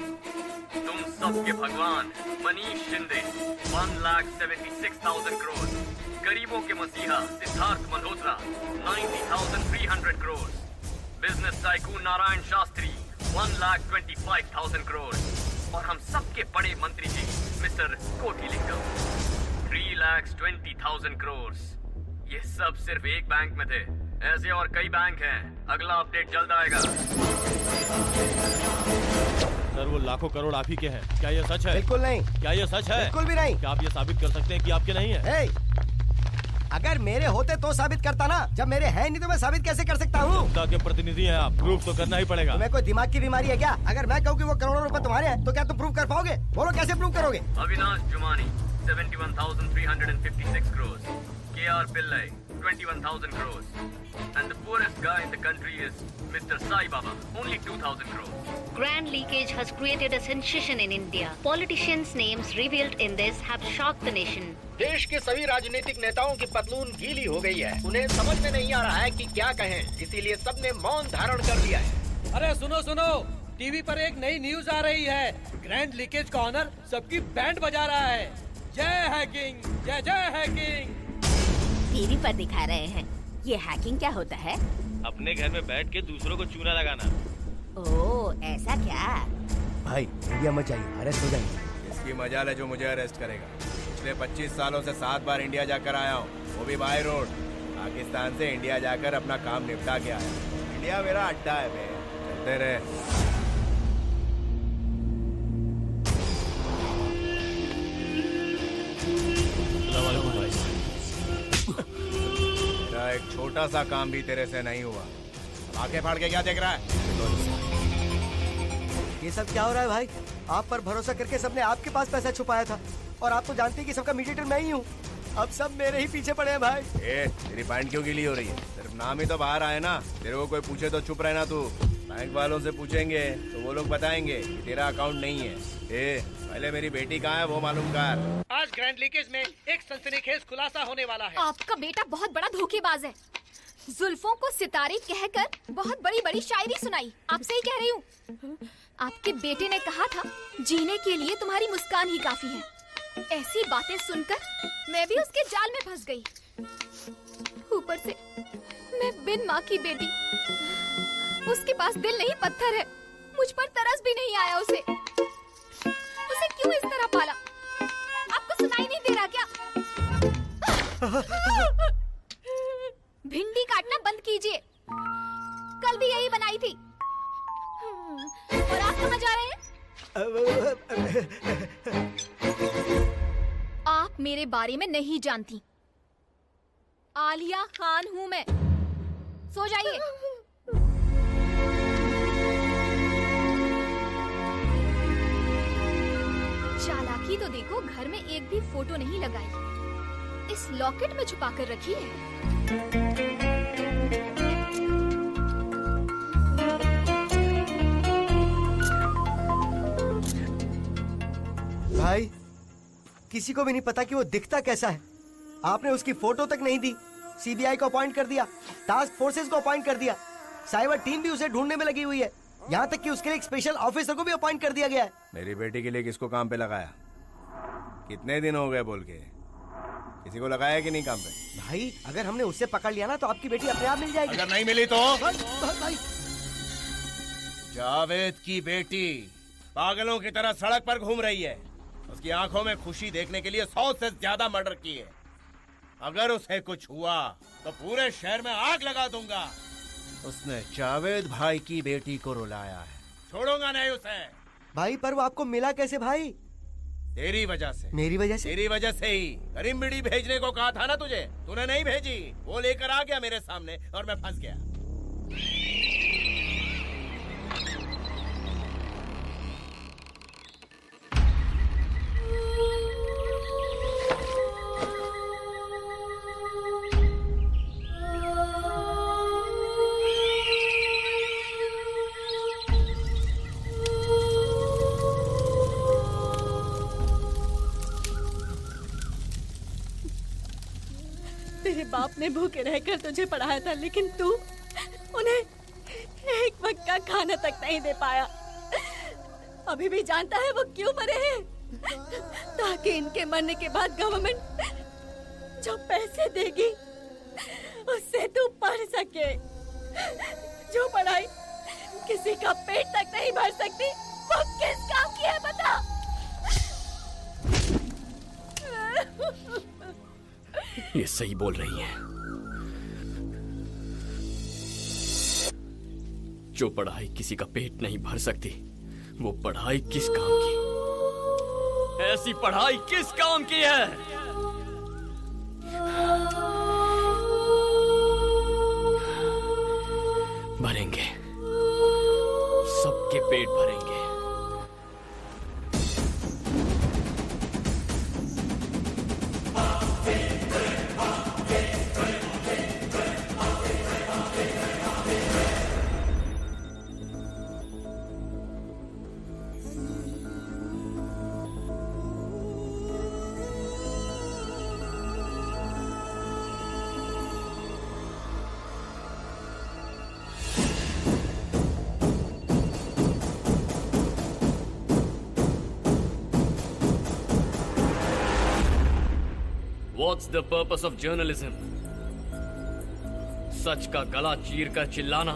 तुम सबके भगवान मनीष शिंदे 1,76,000 करोड़, गरीबों के मसीहा सिद्धार्थ मल्होत्रा 90,300 करोड़, बिजनेस टाइकून नारायण शास्त्री 1,25,000 करोड़, और हम सबके बड़े मंत्री जी मिस्टर कोटिलिंगम 3,20,000 करोड़। ये सब सिर्फ एक बैंक में थे। ऐसे और कई बैंक हैं। अगला अपडेट जल्द आएगा। सर, वो लाखों करोड़ आप ही के हैं, क्या ये सच है? बिल्कुल नहीं। क्या ये सच है? बिल्कुल भी नहीं। क्या आप ये साबित कर सकते हैं कि आपके नहीं है? अगर मेरे होते तो साबित करता ना, जब मेरे हैं नहीं तो मैं साबित कैसे कर सकता हूँ? जनता के प्रतिनिधि हैं आप, प्रूफ तो करना ही पड़ेगा। तुम्हें कोई दिमाग की बीमारी है क्या? अगर मैं कहूँ कि वो करोड़ों रुपए तुम्हारे हैं तो क्या तुम प्रूफ कर पाओगे? बोलो कैसे प्रूफ करोगे? Avinash Jumani 71,356 crores, K.R. Pillai 21,000 crores, and the poorest guy in the country is Mr. Sai Baba, only 2,000 crores. Grand leakage has created a sensation in India. Politicians' names revealed in this have shocked the nation. देश के सभी राजनीतिक नेताओं की पतलून गीली हो गई है। उन्हें समझ में नहीं आ रहा है कि क्या कहें, इसीलिए सबने मौन धारण कर लिया है। अरे सुनो सुनो, टीवी पर एक नई न्यूज आ रही है। ग्रैंड लीकेज का ऑनर सबकी बैंड बजा रहा है। जय हैकिंग, जय जय हैकिंग। टीवी पर दिखा रहे हैं। ये हैकिंग क्या होता है? अपने घर में बैठ के दूसरों को चूना लगाना। ओह, ऐसा क्या? भाई इंडिया मत जाइए, अरेस्ट हो जाएंगे। इसकी मजाल है जो मुझे अरेस्ट करेगा। पिछले 25 सालों से 7 बार इंडिया जाकर आया हूँ, वो भी बाय रोड। पाकिस्तान से इंडिया जाकर अपना काम निपटा के आया। इंडिया मेरा अड्डा है बे, चलते रहे। छोटा सा काम भी तेरे से नहीं हुआ। आंखें फाड़ के क्या देख रहा है? ये सब क्या हो रहा है भाई? आप पर भरोसा करके सबने आपके पास पैसा छुपाया था और आप तो जानते हैं कि सबका मीडिएटर मैं ही हूँ। अब सब मेरे ही पीछे पड़े हैं भाई। तेरी पैंट क्यों गीली हो रही है? सिर्फ नाम ही तो बाहर आए ना। तेरे को कोई पूछे तो चुप रहना तू। बैंक वालों से पूछेंगे तो वो लोग बताएंगे कि तेरा अकाउंट नहीं है। पहले मेरी बेटी कहाँ है वो मालूम कर। आज ग्रैंड लीकेज में एक सनसनीखेज खुलासा होने वाला है। आपका बेटा बहुत बड़ा धोखेबाज है। जुल्फों को सितारे कहकर बहुत बड़ी बड़ी शायरी सुनाई। आपसे ही कह रही हूँ। आपके बेटे ने कहा था जीने के लिए तुम्हारी मुस्कान ही काफी है। ऐसी बातें सुनकर मैं भी उसके जाल में फंस गई। ऊपर से मैं बिन माँ की बेटी। उसके पास दिल नहीं पत्थर है। मुझ पर तरस भी नहीं आया उसे क्यों इस तरह पाला? आपको सुनाई नहीं दे रहा क्या? भिंडी काटना बंद कीजिए। कल भी यही बनाई थी। और आप कहाँ जा रहे हैं? आप मेरे बारे में नहीं जानती। आलिया खान हूँ मैं। सो जाइए। चालाकी तो देखो, घर में एक भी फोटो नहीं लगाई। इस लॉकेट में छुपा कर रखी है। भाई किसी को भी नहीं पता कि वो दिखता कैसा है। आपने उसकी फोटो तक नहीं दी। सीबीआई को अपॉइंट कर दिया, टास्क फोर्सेस को अपॉइंट कर दिया, साइबर टीम भी उसे ढूंढने में लगी हुई है। यहाँ तक कि उसके लिए एक स्पेशल ऑफिसर को भी अपॉइंट कर दिया गया है। मेरी बेटी के लिए किसको काम पे लगाया? कितने दिन हो गए बोल के? किसी को लगाया कि नहीं काम पे? भाई अगर हमने उससे पकड़ लिया ना तो आपकी बेटी अपने आप मिल जाएगी। अगर नहीं मिली तो? भाई जावेद की बेटी पागलों की तरह सड़क पर घूम रही है। उसकी आंखों में खुशी देखने के लिए 100 से ज्यादा मर्डर किए। अगर उसे कुछ हुआ तो पूरे शहर में आग लगा दूंगा। उसने जावेद भाई की बेटी को रुलाया है। छोड़ूंगा नहीं उसे। भाई पर वो आपको मिला कैसे भाई? तेरी वजह से। मेरी वजह से? तेरी वजह से ही। करीम बीड़ी भेजने को कहा था ना तुझे, तूने नहीं भेजी। वो लेकर आ गया मेरे सामने और मैं फंस गया। तेरे बाप ने भूखे रहकर तुझे पढ़ाया था, लेकिन तू उन्हें एक वक्त का खाना तक नहीं दे पाया। अभी भी जानता है वो क्यों मरे हैं? ताकि इनके मरने के बाद गवर्नमेंट जो पैसे देगी उससे तू पढ़ सके। जो पढ़ाई किसी का पेट तक नहीं भर सकती, वो किस काम की है बता? ये सही बोल रही है। जो पढ़ाई किसी का पेट नहीं भर सकती, वो पढ़ाई किस काम की? ऐसी पढ़ाई किस काम की है? भरेंगे, सबके पेट भरेंगे। What's the purpose of journalism? सच का गला चीर कर चिल्लाना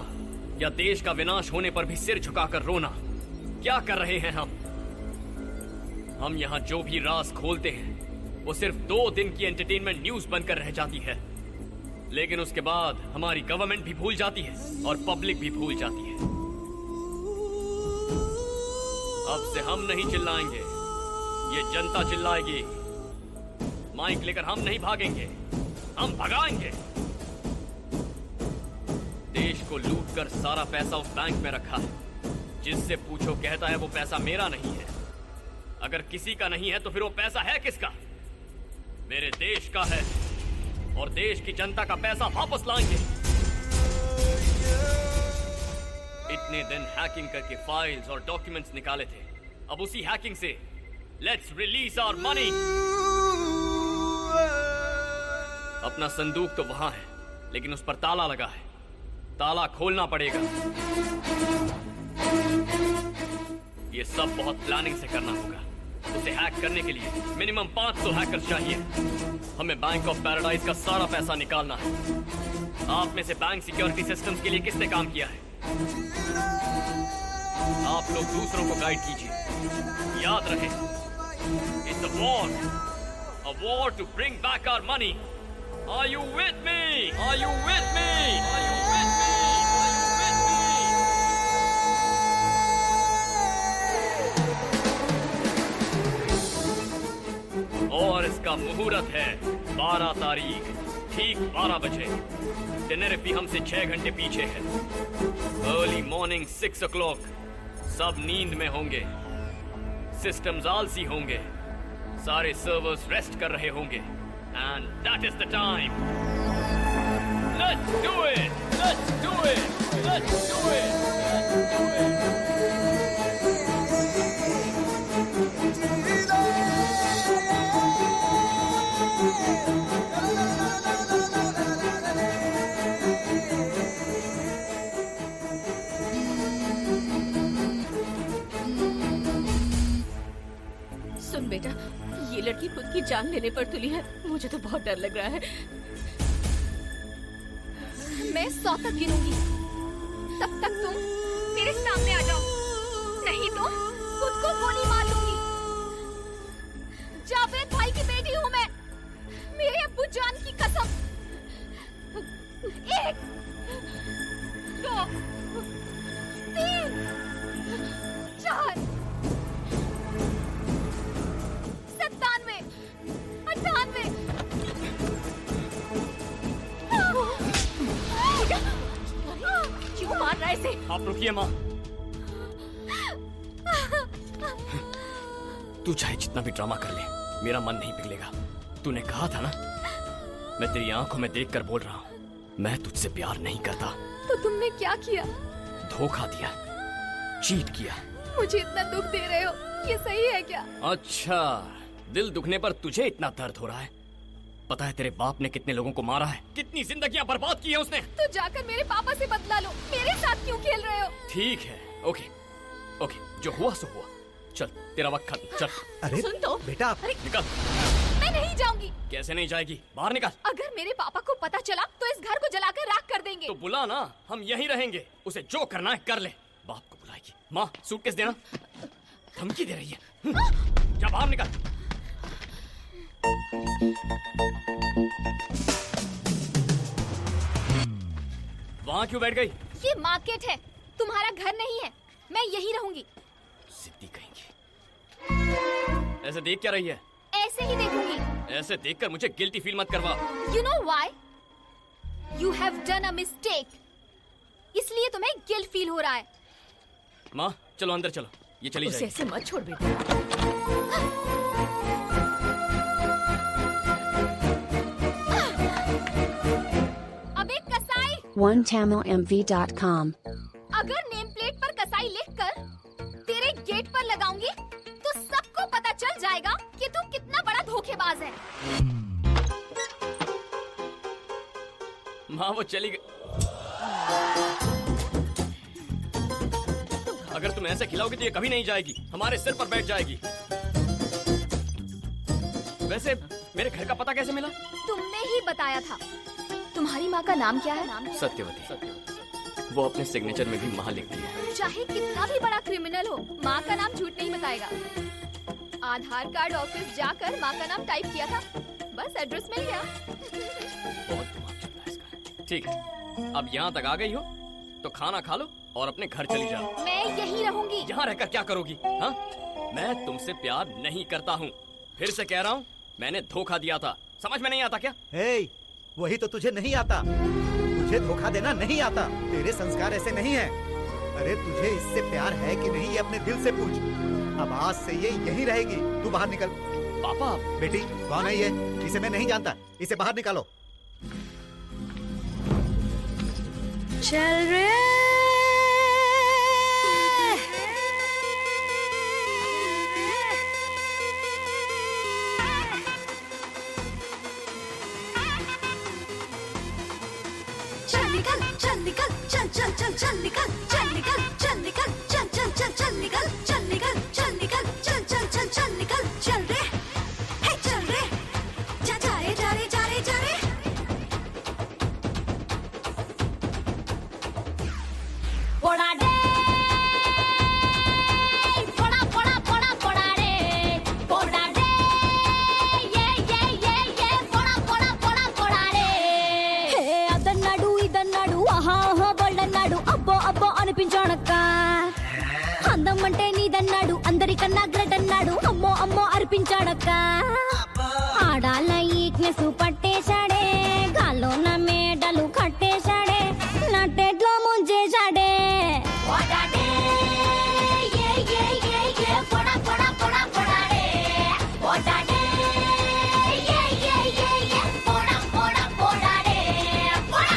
या देश का विनाश होने पर भी सिर झुकाकर रोना? क्या कर रहे हैं हम यहाँ जो भी राज खोलते हैं वो सिर्फ 2 दिन की एंटरटेनमेंट न्यूज बनकर रह जाती है, लेकिन उसके बाद हमारी गवर्नमेंट भी भूल जाती है और पब्लिक भी भूल जाती है। अब से हम नहीं चिल्लाएंगे, ये जनता चिल्लाएगी। माइक लेकर हम नहीं भागेंगे, हम भगाएंगे। देश को लूट कर सारा पैसा उस बैंक में रखा है। जिससे पूछो कहता है वो पैसा मेरा नहीं है। अगर किसी का नहीं है तो फिर वो पैसा है किसका? मेरे देश का है और देश की जनता का पैसा वापस लाएंगे। इतने दिन हैकिंग करके फाइल्स और डॉक्यूमेंट्स निकाले थे, अब उसी हैकिंग से लेट्स रिलीज आवर मनी। अपना संदूक तो वहां है लेकिन उस पर ताला लगा है, ताला खोलना पड़ेगा। ये सब बहुत प्लानिंग से करना होगा। उसे हैक करने के लिए मिनिमम 500 हैकर्स चाहिए। हमें बैंक ऑफ पैराडाइज का सारा पैसा निकालना है। आप में से बैंक सिक्योरिटी सिस्टम्स के लिए किसने काम किया है? आप लोग दूसरों को गाइड कीजिए। याद रहे, it's a war to bring back our money. Are you with me? Are you with me? Are you with me? और इसका मुहूर्त है 12 तारीख, ठीक 12 बजे। टेनेरिफी हमसे 6 घंटे पीछे है। Early morning 6 o'clock। सब नींद में होंगे, सिस्टम्स आलसी होंगे, सारे सर्वर्स रेस्ट कर रहे होंगे। And that is the time. Let's do it. Let's do it. Let's do it. Let's do it. सुन बेटा, ये लड़की खुद की जान लेने पर तुली है। मुझे तो बहुत डर लग रहा है। मैं 100 तक गिनूंगी, तब तक तुम मेरे सामने आ जाओ, नहीं तो खुद को गोली मार लूंगी। जावेद भाई की बेटी हूँ मैं, मेरे अब्बू जान की कसम। 1 2 3 4 97 98। क्यों मार रहा है इसे? आप रुकिए माँ। तू चाहे जितना भी ड्रामा कर ले, मेरा मन नहीं पिघलेगा। तूने कहा था ना, मैं तेरी आंखों में देखकर बोल रहा हूँ, मैं तुझसे प्यार नहीं करता। तो तुमने क्या किया? धोखा दिया, चीट किया। मुझे इतना दुख दे रहे हो, ये सही है क्या? अच्छा, दिल दुखने पर तुझे इतना दर्द हो रहा है? पता है तेरे बाप ने कितने लोगों को मारा है, कितनी जिंदगियां बर्बाद की है उसने। तो जाकर मेरे पापा से बदला लो, मेरे साथ क्यों खेल रहे हो? ठीक है, ओके ओके, जो हुआ सो हुआ। चल, तेरा वक्त खत्म, चल। अरे सुन तो बेटा, निकल। मैं नहीं जाऊंगी। कैसे नहीं जाएगी? बाहर निकल। अगर मेरे पापा को पता चला तो इस घर को जलाकर राख कर देंगे। तो बुला ना, हम यहीं रहेंगे। उसे जो करना है कर ले। बाप को बुलाएगी। माँ, सूटकेस देना। धमकी दे रही है। जा बाहर निकल। वहाँ क्यों बैठ गई? ये मार्केट है, तुम्हारा घर नहीं है। मैं यहीं रहूंगी। सिद्धि कहेंगी। ऐसे देख क्या रही है? ऐसे ही देखूंगी। ऐसे देखकर मुझे गिल्टी फील मत करवा। You know why? You have done a mistake. इसलिए तुम्हें गिल्ट फील हो रहा है। माँ, चलो अंदर चलो। ये चली उसे जाएगी। ऐसे मत छोड़ बेटा। अबे कसाई! OneTamilMV.com। अगर नेम प्लेट पर कसाई लिखकर तेरे गेट पर लगाऊंगी तो सबको पता चल जाएगा कि तू कितना बड़ा धोखेबाज है। माँ, वो चली गई। अगर तुम ऐसे खिलाओगी तो ये कभी नहीं जाएगी, हमारे सिर पर बैठ जाएगी। वैसे मेरे घर का पता कैसे मिला? तुमने ही बताया था। तुम्हारी माँ का नाम क्या है? सत्यवती। वो अपने सिग्नेचर में भी माँ लिखती है। चाहे कितना भी बड़ा क्रिमिनल हो, माँ का नाम झूठ नहीं बताएगा। आधार कार्ड ऑफिस जाकर माँ का नाम टाइप किया था, बस एड्रेस मिल गया। बहुत दिमाग चलता है इसका। ठीक है, अब यहाँ तक आ गई हो तो खाना खा लो और अपने घर चली जाओ। मैं यहीं रहूंगी। यहाँ रहकर क्या करोगी? हाँ, मैं तुमसे प्यार नहीं करता हूँ। फिर से कह रहा हूँ, मैंने धोखा दिया था। समझ में नहीं आता क्या? हे, वही तो तुझे नहीं आता। तुझे तुझे धोखा देना नहीं आता, तेरे संस्कार ऐसे नहीं है। अरे तुझे इससे प्यार है कि नहीं ये अपने दिल से पूछ। अब आज से ये यहीं रहेगी, तू बाहर निकल। पापा। बेटी कौन है ये? इसे मैं नहीं जानता, इसे बाहर निकालो। चल रे चल निकल, चल निकल, चल चल चल चल निकल, चल निकल, चल निकल, चल चल चल चल निकल, चल निकल, चल निकल, चल चल चल चल निकल, चल रे, हे चल रे, जा जा रे जा रे जा रे जा रे। पोड़ा डे, पोड़ा पोड़ा पोड़ा पोड़ा रे, पोड़ा डे, ये पोड़ा पोड़ा पोड़ा पोड़ा रे। హే అదన్నాడు ఇదన్నాడు ఆహా ఆహా వాళ్ళన్నాడు అబ్బో అబ్బో అనిపించాడక్క. అందం అంటే నీదన్నాడు అందరికన్నా గ్రేట్ అన్నాడు అమ్మో అమ్మో అర్పించాడక్క. ఆడాల ఈక్నెస్ పట్టేశాడే, గాల్లో నా మేడలు కట్టేశాడే, నట్టేట్లో ముంచేశాడే. पोड़ा डे, ये पोड़ा पोड़ा पोड़ा पोड़ा रे, पोड़ा डे, ये पोड़ा पोड़ा पोड़ा रे, पोड़ा।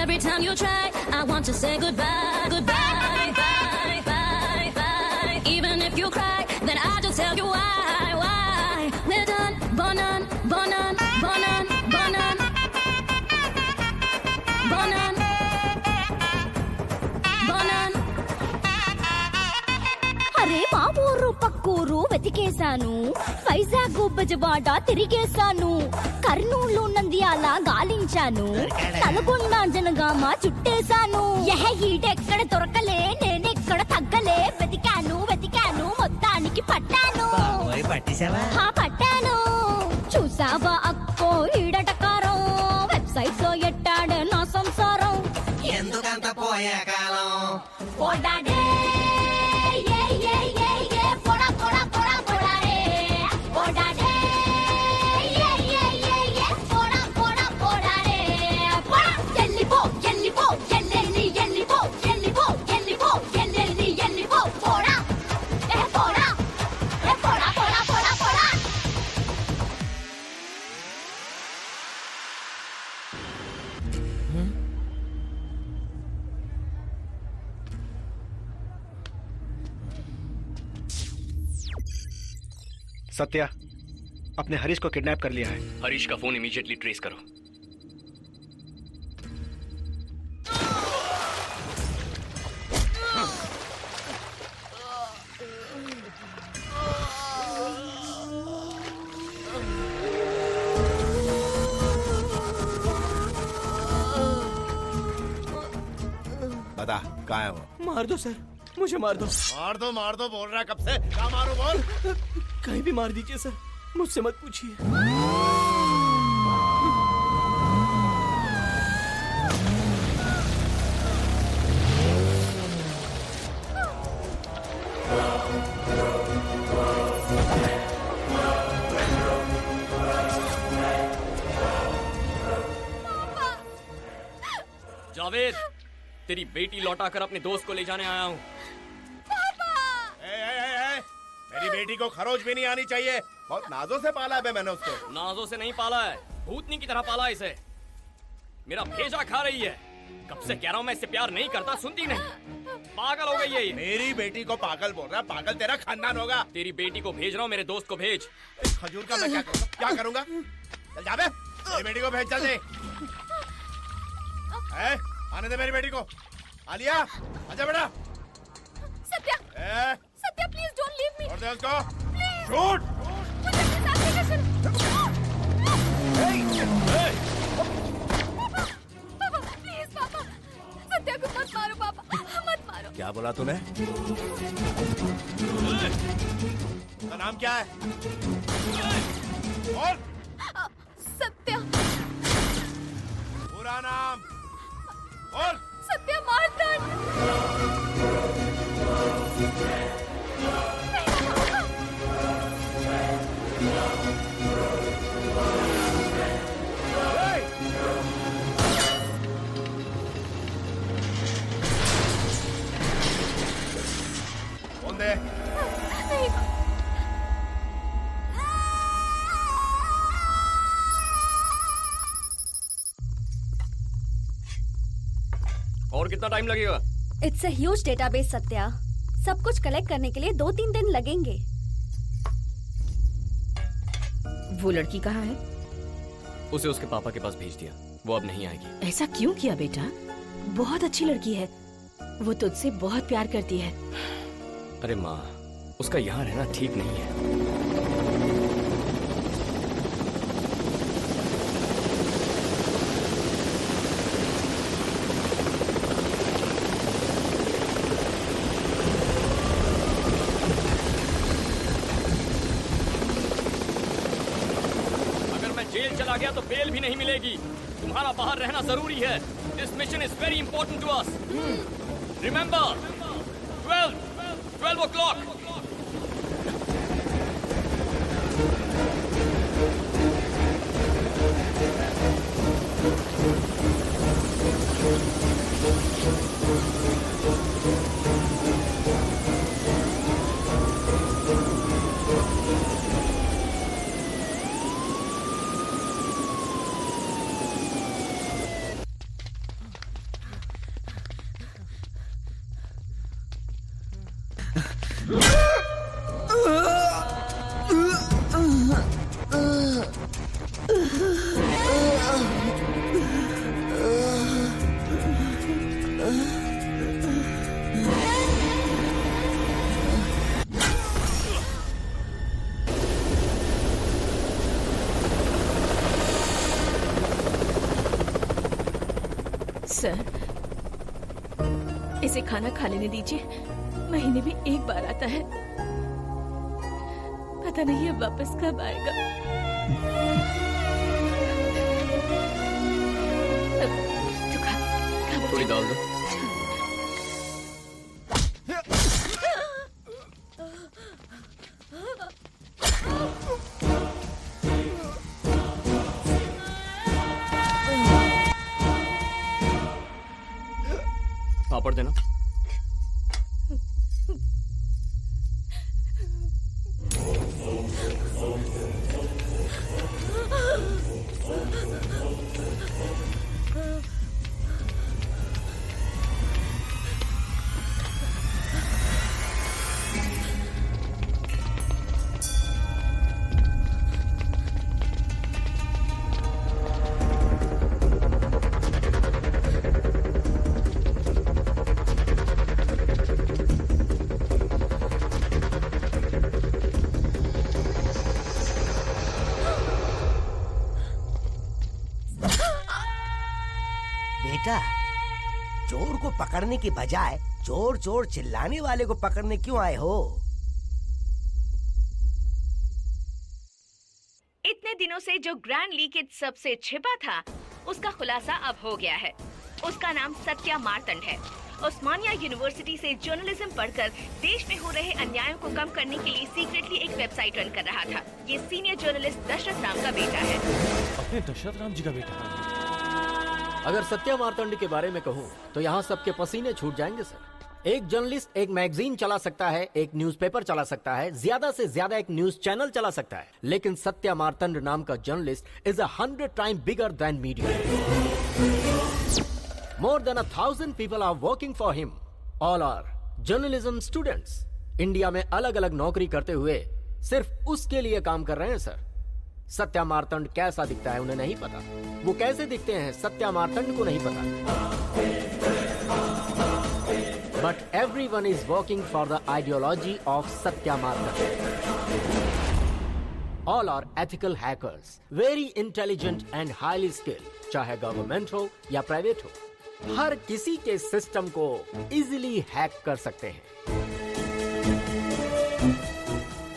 Every time you try, I want to say goodbye, goodbye, bye, bye, bye. Even if you cry, then I'll just tell you why. We're done, bonan, bonan, bonan, bonan, bonan, bonan. అరే మా ఊరు పక్కూరు వెతికేశాను, వైజాగ్ బెజవాడ తిరిగేశాను, కర్నూలు నంద్యాల గాలించాను, నల్గొండ జనగామ చుట్టేశాను. ఈడెక్కడ దొరకలే నేనెక్కడ తగ్గలే, వెతికాను వెతికాను మొత్తానికి పట్టాను. హా పట్టాను. చూసావా అక్కో ఈడటకారం, వెబ్సైట్ లో ఎట్టాడే నా సంసారం. ఎందుకంత పోయే కాలం పోడా డే, ये पोड़ा पोड़ा पोड़ा पोड़ा रे, पोड़ा डे, ये पोड़ा पोड़ा पोड़ा रे, पोड़ा। ఎల్లిపో ఎల్లిపో ఎల్లెల్లి ఎల్లిపో ఎల్లిపో ఎల్లిపో ఎల్లెల్లి ఎల్లిపో పోడా, ఏ పోడా, ఏ పోడా పోడా పోడా పోడా. सत्या, अपने हरीश को किडनैप कर लिया है। हरीश का फोन इमीडिएटली ट्रेस करो। बता कहाँ है वो? मार दो सर, मुझे मार दो। मार दो बोल रहा है कब से? क्या मारो बोल? कहीं भी मार दीजिए सर, मुझसे मत पूछिए। जावेद, तेरी बेटी लौटाकर अपने दोस्त को ले जाने आया हूँ। मेरी बेटी को खरोच भी नहीं आनी चाहिए। बहुत नाजों से पाला है बे मैंने उसको। नाजों से नहीं पाला है, भूतनी की तरह पाला है इसे। मेरा भेजा खा रही है। कब से कह रहा हूँ मैं इससे प्यार नहीं करता, सुनती नहीं। पागल हो गई है ये। मेरी बेटी को पागल बोल रहा है? पागल तेरा खानदान होगा। तेरी बेटी को भेज रहा हूँ, मेरे दोस्त को भेज। खजूर का मैं क्या करूँगा? चल जा बे, मेरी बेटी को भेज जल्दी। आने दे मेरी बेटी को। आलिया, आजा बेटा। Satya, Satya please don't leave me. छोड़ दे उसको। शूट। मुझे अपने साथ लेकर चलो। पापा, प्लीज पापा, सत्या को मत मारो पापा, मत मारो। क्या बोला तूने? उसका नाम क्या है? बोल। सत्या। पूरा नाम बोल। सत्या मार्तंड। दे। और कितना टाइम लगेगा? It's a huge database Satya. सब कुछ कलेक्ट करने के लिए 2-3 दिन लगेंगे। वो लड़की कहाँ है? उसे उसके पापा के पास भेज दिया, वो अब नहीं आएगी। ऐसा क्यों किया बेटा? बहुत अच्छी लड़की है, वो तुझसे बहुत प्यार करती है। अरे माँ, उसका यहाँ रहना ठीक नहीं है। जेल चला गया तो बेल भी नहीं मिलेगी। तुम्हारा बाहर रहना जरूरी है। This mission is very important to us. Remember 12 o'clock। Sir, इसे खाना खा लेने दीजिए। महीने में एक बार आता है, पता नहीं अब वापस कब आएगा। तो खा थोड़ी दाल दो। पापड़ देना। चोर को पकड़ने की बजाय चोर चोर चिल्लाने वाले को पकड़ने क्यों आए हो? इतने दिनों से जो ग्रैंड लीकेज सबसे छिपा था, उसका खुलासा अब हो गया है। उसका नाम सत्या मार्तंड है। उस्मानिया यूनिवर्सिटी से जर्नलिज्म पढ़कर देश में हो रहे अन्यायों को कम करने के लिए सीक्रेटली एक वेबसाइट रन कर रहा था। ये सीनियर जर्नलिस्ट दशरथ राम का बेटा है। अपने दशरथ राम जी का बेटा? अगर सत्या मार्तंड के बारे में कहूँ तो यहाँ सबके पसीने छूट जाएंगे सर। एक जर्नलिस्ट एक मैगजीन चला सकता है, एक न्यूज़पेपर चला सकता है, ज्यादा से ज्यादा एक न्यूज चैनल चला सकता है, लेकिन सत्या मार्तंड नाम का journalist is 100 time bigger than media. More than 1000 people are working for him. All are journalism students. India में अलग अलग नौकरी करते हुए सिर्फ उसके लिए काम कर रहे हैं सर। सत्या मार्तंड कैसा दिखता है उन्हें नहीं पता। वो कैसे दिखते हैं सत्या मार्तंड को नहीं पता। But everyone is working for the ideology of Satya Martand. All are ethical hackers, very intelligent and highly skilled, चाहे गवर्नमेंट हो या प्राइवेट हो। हर किसी के सिस्टम को इजीली हैक कर सकते हैं।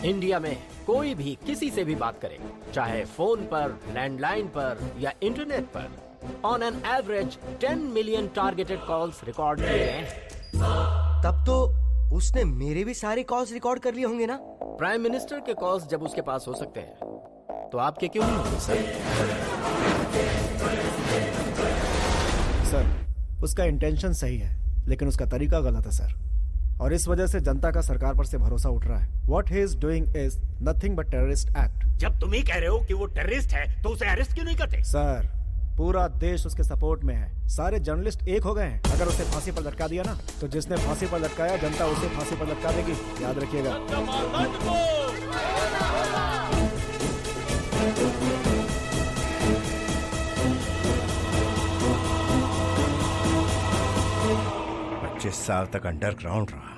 इंडिया में कोई भी किसी से भी बात करे, चाहे फोन पर, लैंडलाइन पर या इंटरनेट पर, on an average 10 million targeted calls record किए गए हैं। तब तो उसने मेरे भी सारे कॉल्स रिकॉर्ड कर लिए होंगे ना? प्राइम मिनिस्टर के कॉल्स जब उसके पास हो सकते हैं तो आपके क्यों नहीं होंगे सर? सर, उसका इंटेंशन सही है लेकिन उसका तरीका गलत है सर। और इस वजह से जनता का सरकार पर से भरोसा उठ रहा है। What he is doing is nothing but terrorist act. जब तुम ही कह रहे हो कि वो टेररिस्ट है तो उसे अरेस्ट क्यों नहीं करते? सर, पूरा देश उसके सपोर्ट में है। सारे जर्नलिस्ट एक हो गए हैं। अगर उसे फांसी पर लटका दिया ना, तो जिसने फांसी पर लटकाया जनता उसे फांसी पर लटका देगी, याद रखिएगा। पच्चीस साल तक अंडरग्राउंड रहा,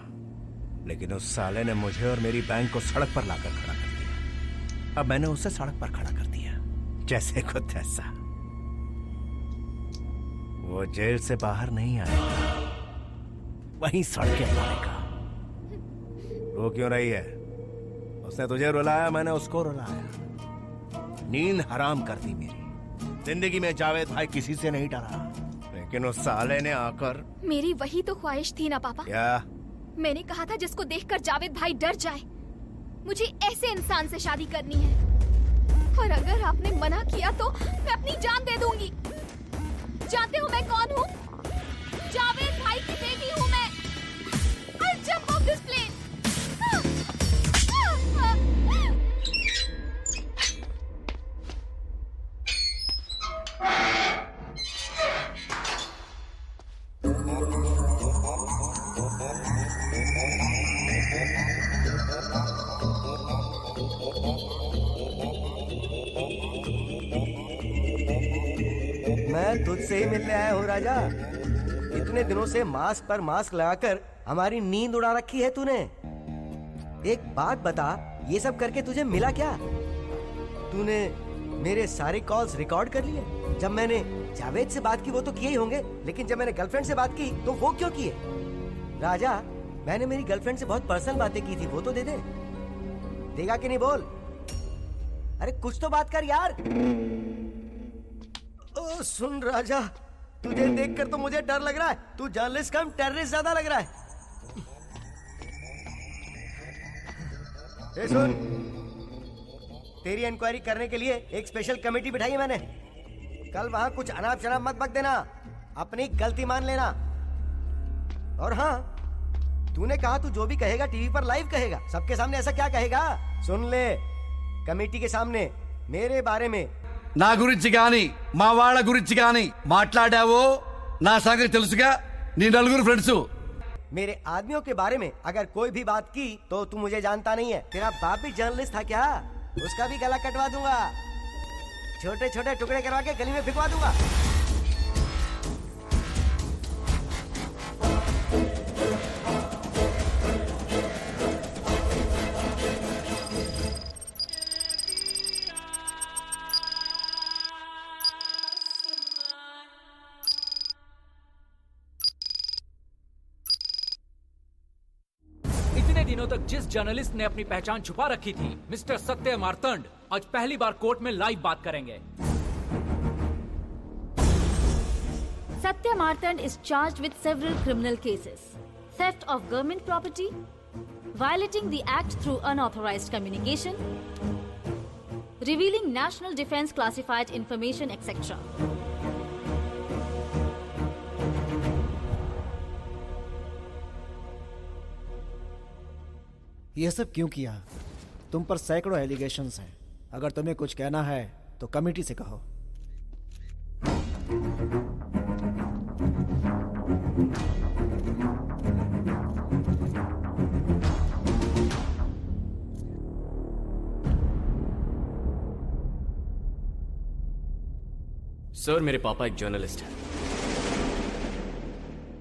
लेकिन उस साले ने मुझे और मेरी बैंक को सड़क पर लाकर खड़ा कर दिया। अब मैंने उसे सड़क पर खड़ा कर दिया, जैसे को तैसा। वो जेल से बाहर नहीं आएगा, वहीं सड़कें मारेगा। रो क्यों रही है? उसने तुझे रुलाया, मैंने उसको रुलाया। नींद हराम कर दी मेरी। जिंदगी में जावेद भाई किसी से नहीं डरा, लेकिन उस साले ने आकर। मेरी वही तो ख्वाहिश थी ना पापा। क्या? मैंने कहा था जिसको देखकर जावेद भाई डर जाए। मुझे ऐसे इंसान से शादी करनी है, और अगर आपने मना किया तो मैं अपनी जान दे दूंगी। जानते हो मैं कौन हूँ? जावेद भाई की बेटी हूँ मैं। I'll jump off this plane. मैं तुझसे ही मिलने आया हूँ राजा। इतने दिनों से मास्क पर मास्क लगाकर हमारी नींद उड़ा रखी है तूने। एक बात बता, ये सब करके तुझे मिला क्या? तूने मेरे सारे कॉल्स रिकॉर्ड कर लिए। जब मैंने जावेद से बात की वो तो किए ही होंगे, लेकिन जब मैंने गर्लफ्रेंड से बात की तो वो क्यों किए? राजा, मैंने मेरी गर्लफ्रेंड से बहुत पर्सनल बातें की थी, वो तो दे दे। देगा कि नहीं बोल? अरे कुछ तो बात कर यार। ओ सुन राजा, तुझे देखकर तो मुझे डर लग रहा है। तू जर्नलिस्ट कम टेररिस्ट ज्यादा लग रहा है। ए सुन, तेरी इंक्वायरी करने के लिए एक स्पेशल कमेटी बिठाई है मैंने। कल वहां कुछ अनाप शनाप मत बक देना, अपनी गलती मान लेना। और हाँ, तूने कहा तू जो भी कहेगा टीवी पर लाइव कहेगा। सबके सामने ऐसा क्या कहेगा? सुन ले, कमेटी के सामने मेरे बारे में నా గురించి గాని మా వాళ్ళ గురించి గాని మాట్లాడావో నా సంగతి తెలుసుగా నీ నలుగురు ఫ్రెండ్స్ मेरे आदमियों के बारे में अगर कोई भी बात की तो तू मुझे जानता नहीं है। तेरा बाप भी जर्नलिस्ट था क्या? उसका भी गला कटवा दूंगा, छोटे छोटे टुकड़े करवा के गली में फिकवा दूंगा। दिनों तक जिस जर्नलिस्ट ने अपनी पहचान छुपा रखी थी, मिस्टर सत्य मार्तंड, आज पहली बार कोर्ट में लाइव बात करेंगे। Satya Martand is charged with several criminal cases: theft of government property, violating the act through unauthorized communication, revealing national defense classified information, etc. ये सब क्यों किया? तुम पर सैकड़ों एलिगेशंस हैं। अगर तुम्हें कुछ कहना है तो कमेटी से कहो। सर, मेरे पापा एक जर्नलिस्ट हैं।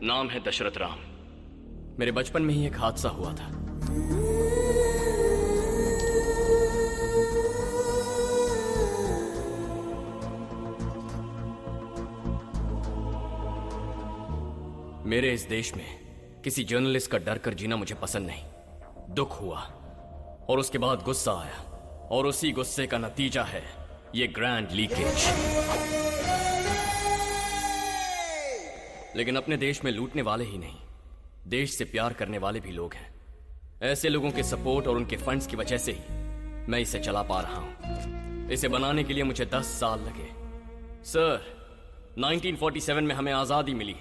नाम है दशरथ राम। मेरे बचपन में ही एक हादसा हुआ था। मेरे इस देश में किसी जर्नलिस्ट का डर कर जीना मुझे पसंद नहीं। दुख हुआ और उसके बाद गुस्सा आया, और उसी गुस्से का नतीजा है ये ग्रैंड लीकेज। लेकिन अपने देश में लूटने वाले ही नहीं, देश से प्यार करने वाले भी लोग हैं। ऐसे लोगों के सपोर्ट और उनके फंड्स की वजह से ही मैं इसे चला पा रहा हूं। इसे बनाने के लिए मुझे 10 साल लगे। सर, 1947 में हमें आजादी मिली।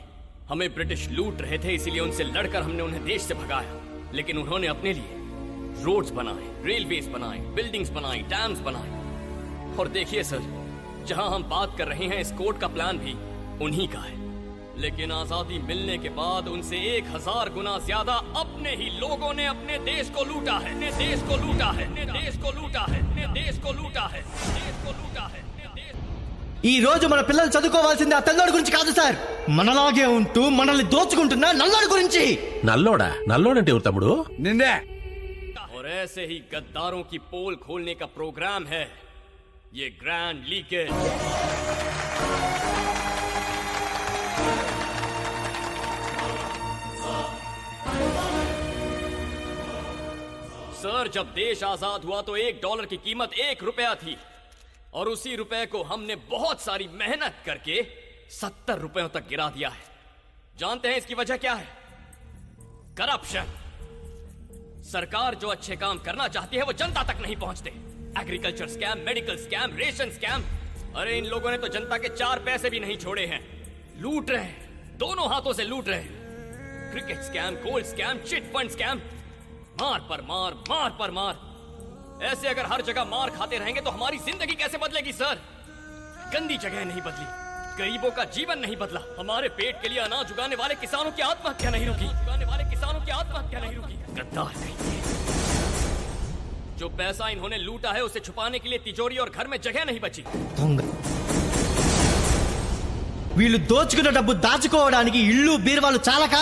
हमें ब्रिटिश लूट रहे थे, इसीलिए उनसे लड़कर हमने उन्हें देश से भगाया। लेकिन उन्होंने अपने लिए रोड्स बनाए, रेलवेज बनाए, बिल्डिंग्स बनाई, डैम्स बनाए। और देखिए सर, जहां हम बात कर रहे हैं इस कोर्ट का प्लान भी उन्हीं का है। लेकिन आजादी मिलने के बाद उनसे 1000 गुना ज्यादा अपने ही लोगों ने अपने देश को लूटा है, अपने देश को लूटा है, अपने देश को लूटा है, अपने देश को लूटा है, देश को लूटा है। ఈ రోజు మన పిల్లలు చదువుకోవాల్సింది ఆ తెల్లోడి గురించి కాదు సార్, మనలాగే ఉంటూ మనల్ని దోచుకుంటున్న నల్లోడి గురించి. నల్లోడా? నల్లోడంటే ఎవరు తమ్ముడు? నిన్నే. और ऐसे ही गद्दारों की पोल खोलने का प्रोग्राम है ये ग्रैंड लीकेज। सर, जब देश आजाद हुआ तो $1 की कीमत $1 थी और उसी रुपए को हमने बहुत सारी मेहनत करके 70 रुपयों तक गिरा दिया है। जानते हैं इसकी वजह क्या है? करप्शन। सरकार जो अच्छे काम करना चाहती है वो जनता तक नहीं पहुंचते। Agriculture scam, medical scam, ration scam. अरे इन लोगों ने तो जनता के 4 पैसे भी नहीं छोड़े हैं। लूट रहे हैं, दोनों हाथों से लूट रहे हैं। Cricket scam, gold scam, chit fund scam, मार पर मार, मार पर मार। ऐसे अगर हर जगह मार खाते रहेंगे तो हमारी जिंदगी कैसे बदलेगी सर? गंदी जगह नहीं बदली, गरीबों का जीवन नहीं बदला, हमारे पेट के लिए अनाज उगाने वाले किसानों की आत्महत्या नहीं रुकी, उगाने वाले किसानों की आत्महत्या नहीं रुकी। गद्दार नहीं। जो पैसा इन्होंने लूटा है उसे छुपाने के लिए तिजोरी और घर में जगह नहीं बची। వీళ్ళు దోచుకున్న డబ్బు దాచుకోవడానికి ఇల్లు బీరువాలు చాలక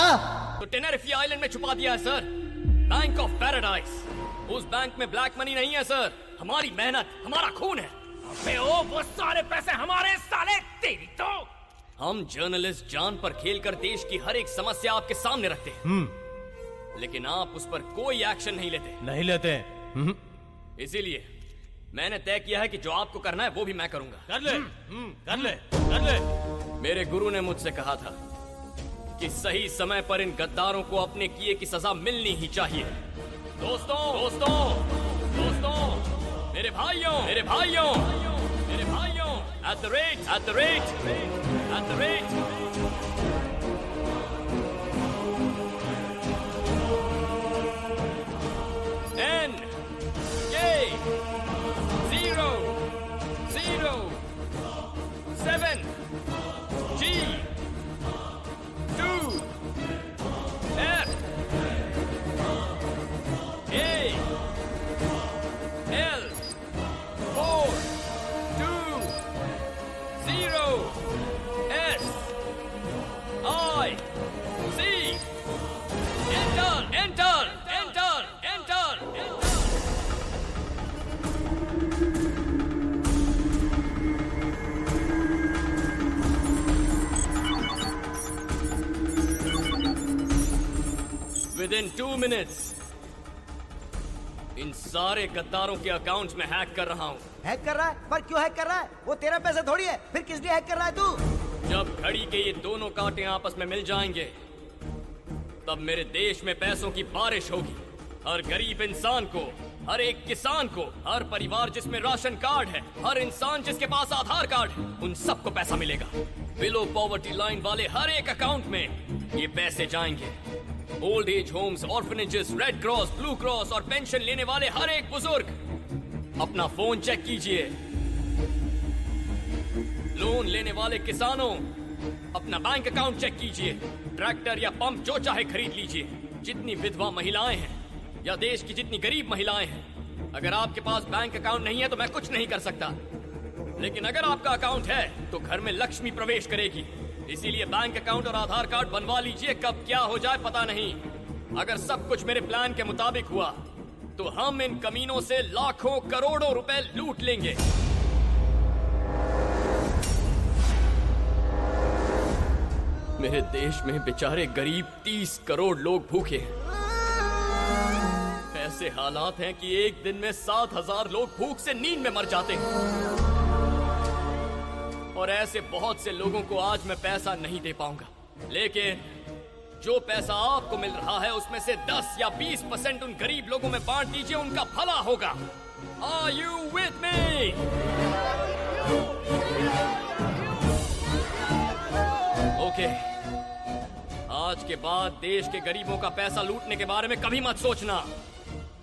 तो टेनेरिफे आइलैंड में छुपा दिया है सर, बैंक ऑफ पैराडाइज। उस बैंक में ब्लैक मनी नहीं है सर, हमारी मेहनत, हमारा खून है। अबे ओ, वो सारे पैसे हमारे, साले तेरी तो। हम जर्नलिस्ट जान पर खेलकर देश की हर एक समस्या आपके सामने रखते हैं, लेकिन आप उस पर कोई एक्शन नहीं लेते। नहीं लेते। इसीलिए मैंने तय किया है कि जो आपको करना है वो भी मैं करूंगा। कर ले, कर ले, कर ले। मेरे गुरु ने मुझसे कहा था कि सही समय पर इन गद्दारों को अपने किए की सजा मिलनी ही चाहिए। दोस्तों, दोस्तों, दोस्तों, मेरे भाइयों, मेरे भाइयों, मेरे भाइयों, at the rate, at the rate, at the rate। N K 0 0 7 G 2 F A L 4 2 0 S I C Enter, enter, enter, enter, enter। Within 2 minutes, इन सारे गद्दारों के अकाउंट्स में हैक कर रहा हूँ। हैक कर रहा है? पर क्यों हैक कर रहा है? वो तेरा पैसा थोड़ी है, फिर किस लिए हैक कर रहा है तू? जब घड़ी के ये दोनों कांटे आपस में मिल जाएंगे, तब मेरे देश में पैसों की बारिश होगी। हर गरीब इंसान को, हर एक किसान को, हर परिवार जिसमें राशन कार्ड है, हर इंसान जिसके पास आधार कार्ड है, उन सबको पैसा मिलेगा। बिलो पॉवर्टी लाइन वाले हर एक अकाउंट में ये पैसे जाएंगे। Old age homes, orphanages, red cross, blue cross और पेंशन लेने वाले हर एक बुजुर्ग, अपना फोन चेक कीजिए। लोन लेने वाले किसानों, अपना बैंक अकाउंट चेक कीजिए। ट्रैक्टर या पंप जो चाहे खरीद लीजिए। जितनी विधवा महिलाएं हैं या देश की जितनी गरीब महिलाएं हैं, अगर आपके पास बैंक अकाउंट नहीं है तो मैं कुछ नहीं कर सकता, लेकिन अगर आपका अकाउंट है तो घर में लक्ष्मी प्रवेश करेगी। इसीलिए बैंक अकाउंट और आधार कार्ड बनवा लीजिए, कब क्या हो जाए पता नहीं। अगर सब कुछ मेरे प्लान के मुताबिक हुआ तो हम इन कमीनों से लाखों करोड़ों रुपए लूट लेंगे। मेरे देश में बेचारे गरीब 30 करोड़ लोग भूखे हैं। ऐसे हालात हैं कि एक दिन में 7000 लोग भूख से नींद में मर जाते हैं। और ऐसे बहुत से लोगों को आज मैं पैसा नहीं दे पाऊंगा, लेकिन जो पैसा आपको मिल रहा है उसमें से 10 या 20% उन गरीब लोगों में बांट दीजिए, उनका भला होगा। Are you with me? Okay, आज के बाद देश के गरीबों का पैसा लूटने के बारे में कभी मत सोचना,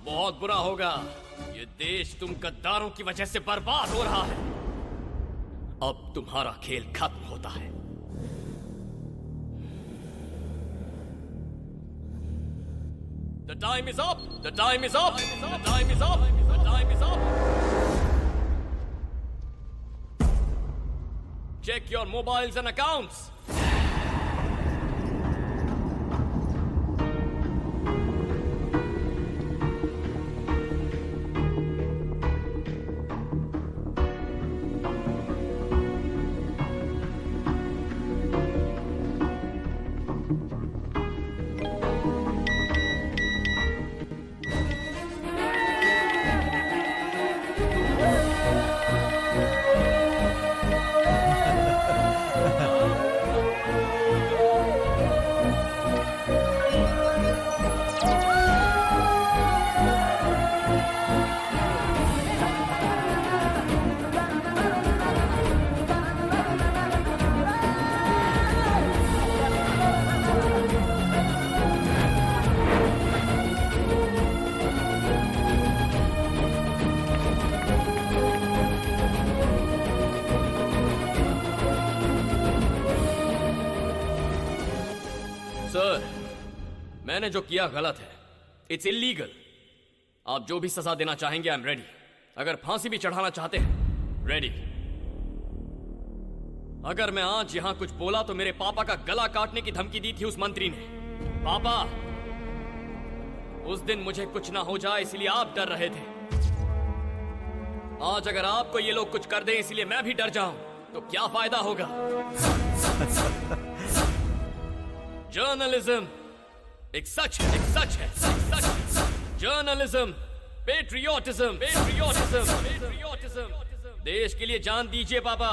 बहुत बुरा होगा। ये देश तुम गद्दारों की वजह से बर्बाद हो रहा है। अब तुम्हारा खेल खत्म होता है। The time is up. The time is up. The time is up. The time is up. Check your mobiles and accounts. मैंने जो किया गलत है, इट्स इलीगल। आप जो भी सजा देना चाहेंगे, आई एम रेडी। अगर फांसी भी चढ़ाना चाहते हैं, रेडी। अगर मैं आज यहां कुछ बोला तो मेरे पापा का गला काटने की धमकी दी थी उस मंत्री ने। पापा, उस दिन मुझे कुछ ना हो जाए इसलिए आप डर रहे थे। आज अगर आपको ये लोग कुछ कर दें इसलिए मैं भी डर जाऊं तो क्या फायदा होगा? जर्नलिज्म एक सच है, एक सच है, सच है। Journalism, patriotism, patriotism, patriotism. देश के लिए जान दीजिए पापा,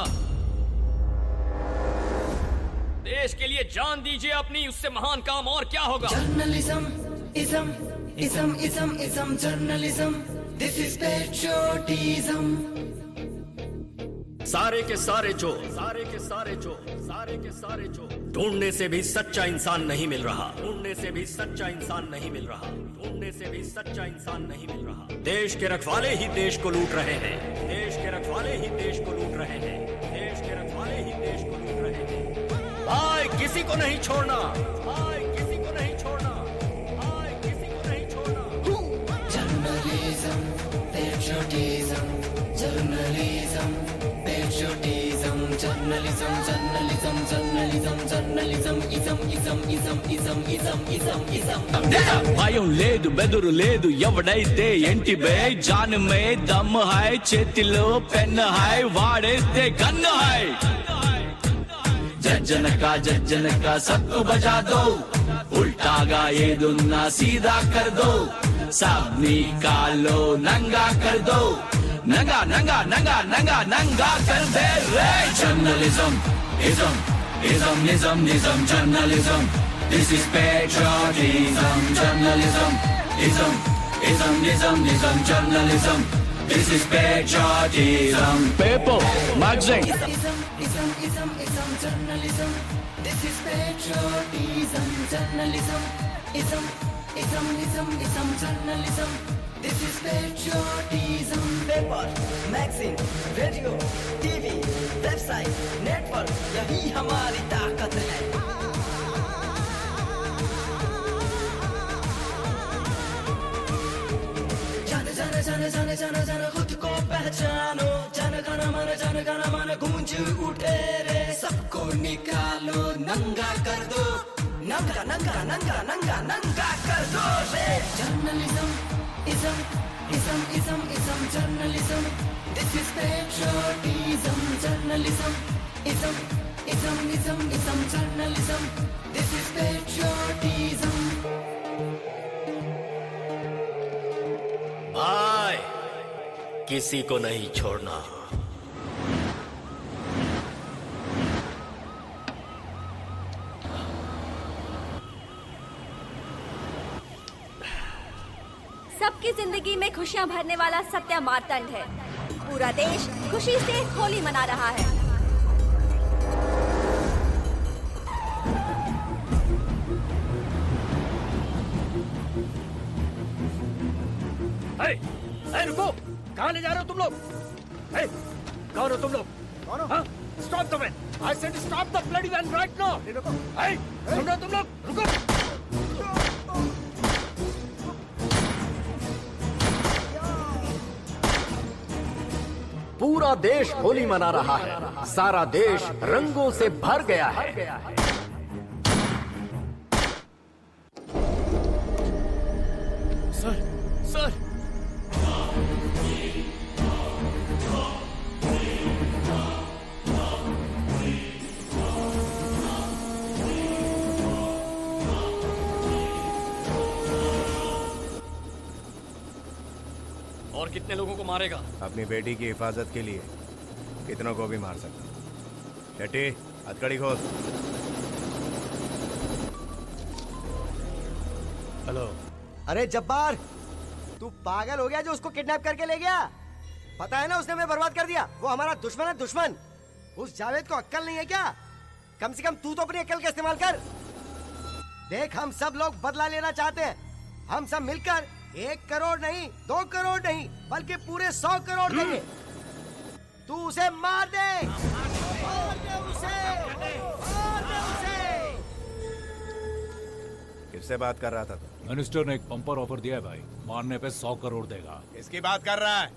देश के लिए जान दीजिए अपनी, उससे महान काम और क्या होगा? Journalism, ism, journalism, this is patriotism. सारे के सारे चोर, सारे के सारे चोर, सारे के सारे चोर। ढूंढने से भी सच्चा इंसान नहीं मिल रहा, ढूंढने से भी सच्चा इंसान नहीं मिल रहा, ढूंढने से भी सच्चा इंसान नहीं मिल रहा। देश के रखवाले ही देश को लूट रहे हैं, देश के रखवाले ही देश को लूट रहे हैं, देश के रखवाले ही देश को लूट रहे हैं। भाई किसी को नहीं छोड़ना, भाई किसी को नहीं छोड़ना, भाई किसी को नहीं छोड़ना। Journalism, patriotism, journalism, patriotism, journalism, journalism, journalism, journalism, భయం లేదు బెదురు లేదు ఎవడైతే ఎంటిబే జాన్ మే దమ్ హై చేతిలో పెన్ హై వాడేస్తే గన్ హై జజ్జన కా సబ్కు బజా దో ఉల్టాగా ఏదున్నా సీదా కర్ దో सब निकालो नंगा कर दो नंगा नंगा नंगा नंगा नंगा कर दे रे journalism ism journalism this is patriotism journalism ism journalism this is patriotism paper magazine ism journalism this is patriotism journalism ism journalism this is patriotism paper magazine radio tv website network यही हमारी ताकत है जान खुद को पहचानो जन गण मन गूंज उठे रे सबको निकालो नंगा कर दो नंगा नंगा नंगा नंगा नंगा कर दो रे journalism ism journalism this is patriotism journalism ism journalism this is patriotism भाई किसी को नहीं छोड़ना सबकी जिंदगी में खुशियां भरने वाला सत्या मार्तंड है। पूरा देश खुशी से होली मना रहा है। रुको, कहाँ ले जा रहे हो तुम लोग? कौन हो तुम लोग? कौन हो? Stop the van! I said stop the bloody van right now! सुन रहे हो तुम लोग? रुको! पूरा देश होली मना रहा है, सारा देश रंगों से भर गया है। सर, सर, और कितने लोगों को मारेगा? अपनी बेटी की हिफाजत के लिए कितनों को भी मार सकता। शेट्टी, हथकड़ी खोल। हेलो। अरे जब्बार, तू पागल हो गया जो उसको किडनैप करके ले गया? पता है ना उसने हमें बर्बाद कर दिया। वो हमारा दुश्मन है, दुश्मन। उस जावेद को अक्ल नहीं है क्या? कम से कम तू तो अपनी अक्ल का इस्तेमाल कर। देख, हम सब लोग बदला लेना चाहते हैं। हम सब मिलकर 1 करोड़ नहीं, 2 करोड़ नहीं, बल्कि पूरे 100 करोड़ देंगे। तू उसे मार दे, मार दे उसे, मार दे उसे। किससे बात कर रहा था तू? मिनिस्टर ने एक पंपर ऑफर दिया है भाई, मारने पे 100 करोड़ देगा। इसकी बात कर रहा है?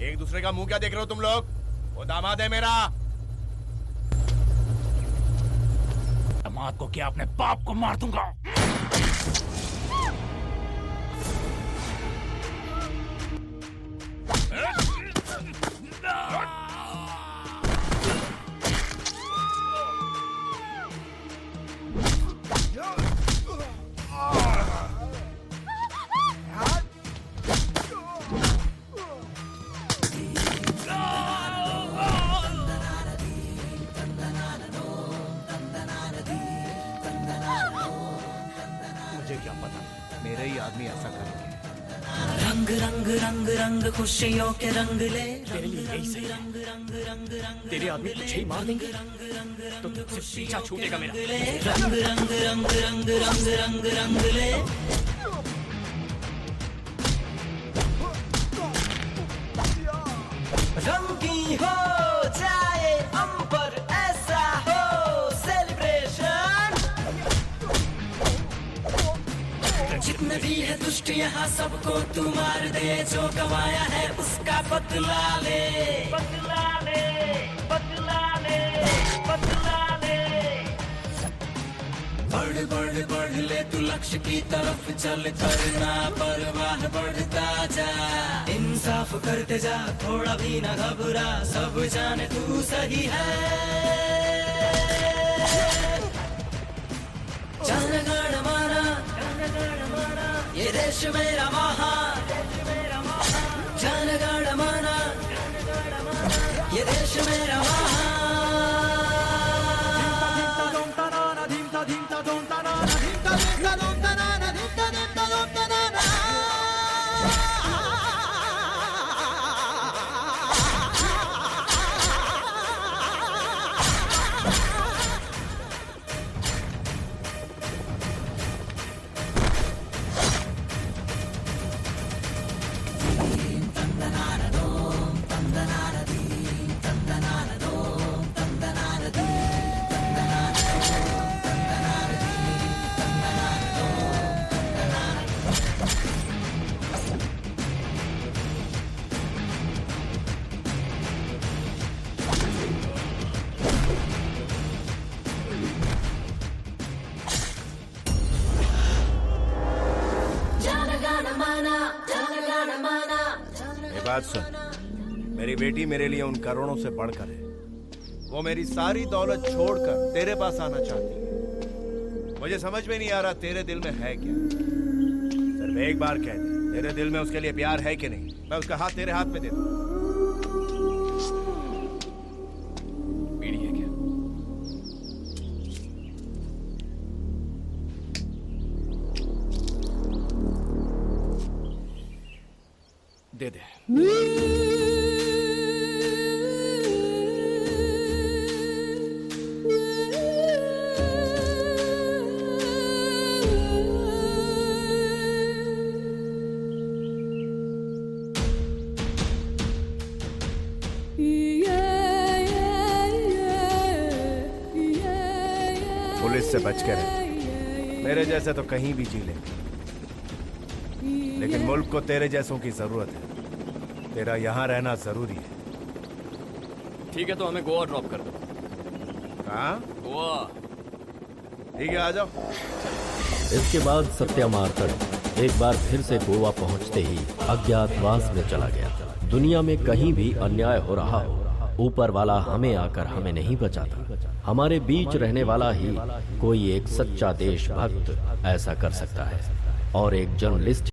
एक दूसरे का मुंह क्या देख रहे हो तुम लोग? वो दामाद है मेरा। दामाद को क्या, अपने बाप को मार दूंगा। मेरे ही आदमी ऐसा करेंगे। रंग रंग रंग रंग खुशियों के रंग ले। तेरे लिए यही सही है। तेरे आदमी तुझे ही मार देंगे तो तुझसे पीछा छूटेगा मेरा। रंग रंग रंग रंग रंग रंग रंग ले। रंगी हो जाए अंबर, ऐसा हो सेलिब्रेशन। जितने भी है दुष्ट यहाँ सबको तू मार दे। जो गवाया है उसका बदला ले, बदला ले, बदला ले, बदला ले। बढ़ बढ़ बढ़ ले तू लक्ष्य की तरफ चल, करना परवाह बढ़ता जा। इंसाफ करते जा, थोड़ा भी ना घबरा, सब जाने तू सही है। जनगण माना, ये देश मेरा महान। जनगण माना, ये देश मेरा महान। बात सुन, मेरी बेटी मेरे लिए उन करोड़ों से बढ़कर है। वो मेरी सारी दौलत छोड़कर तेरे पास आना चाहती है। मुझे समझ में नहीं आ रहा तेरे दिल में है क्या। सिर्फ एक बार कह दे, तेरे दिल में उसके लिए प्यार है कि नहीं? मैं उसका हाथ तेरे हाथ में दे दूं। बीड़ी है क्या? दे दे। पुलिस से बच के रहे। मेरे जैसे तो कहीं भी जी ले, लेकिन मुल्क को तेरे जैसों की जरूरत है। तेरा यहाँ रहना जरूरी है। ठीक है, तो हमें गोवा ड्रॉप कर दो। हाँ, गोवा। ठीक है, आ जाओ। इसके बाद सत्या मार्तंड एक बार फिर से गोवा पहुंचते ही अज्ञातवास में चला गया। दुनिया में कहीं भी अन्याय हो रहा हो, ऊपर वाला हमें आकर हमें नहीं बचाता। हमारे बीच रहने वाला ही कोई एक सच्चा देशभक्त ऐसा कर सकता है। और एक जर्नलिस्ट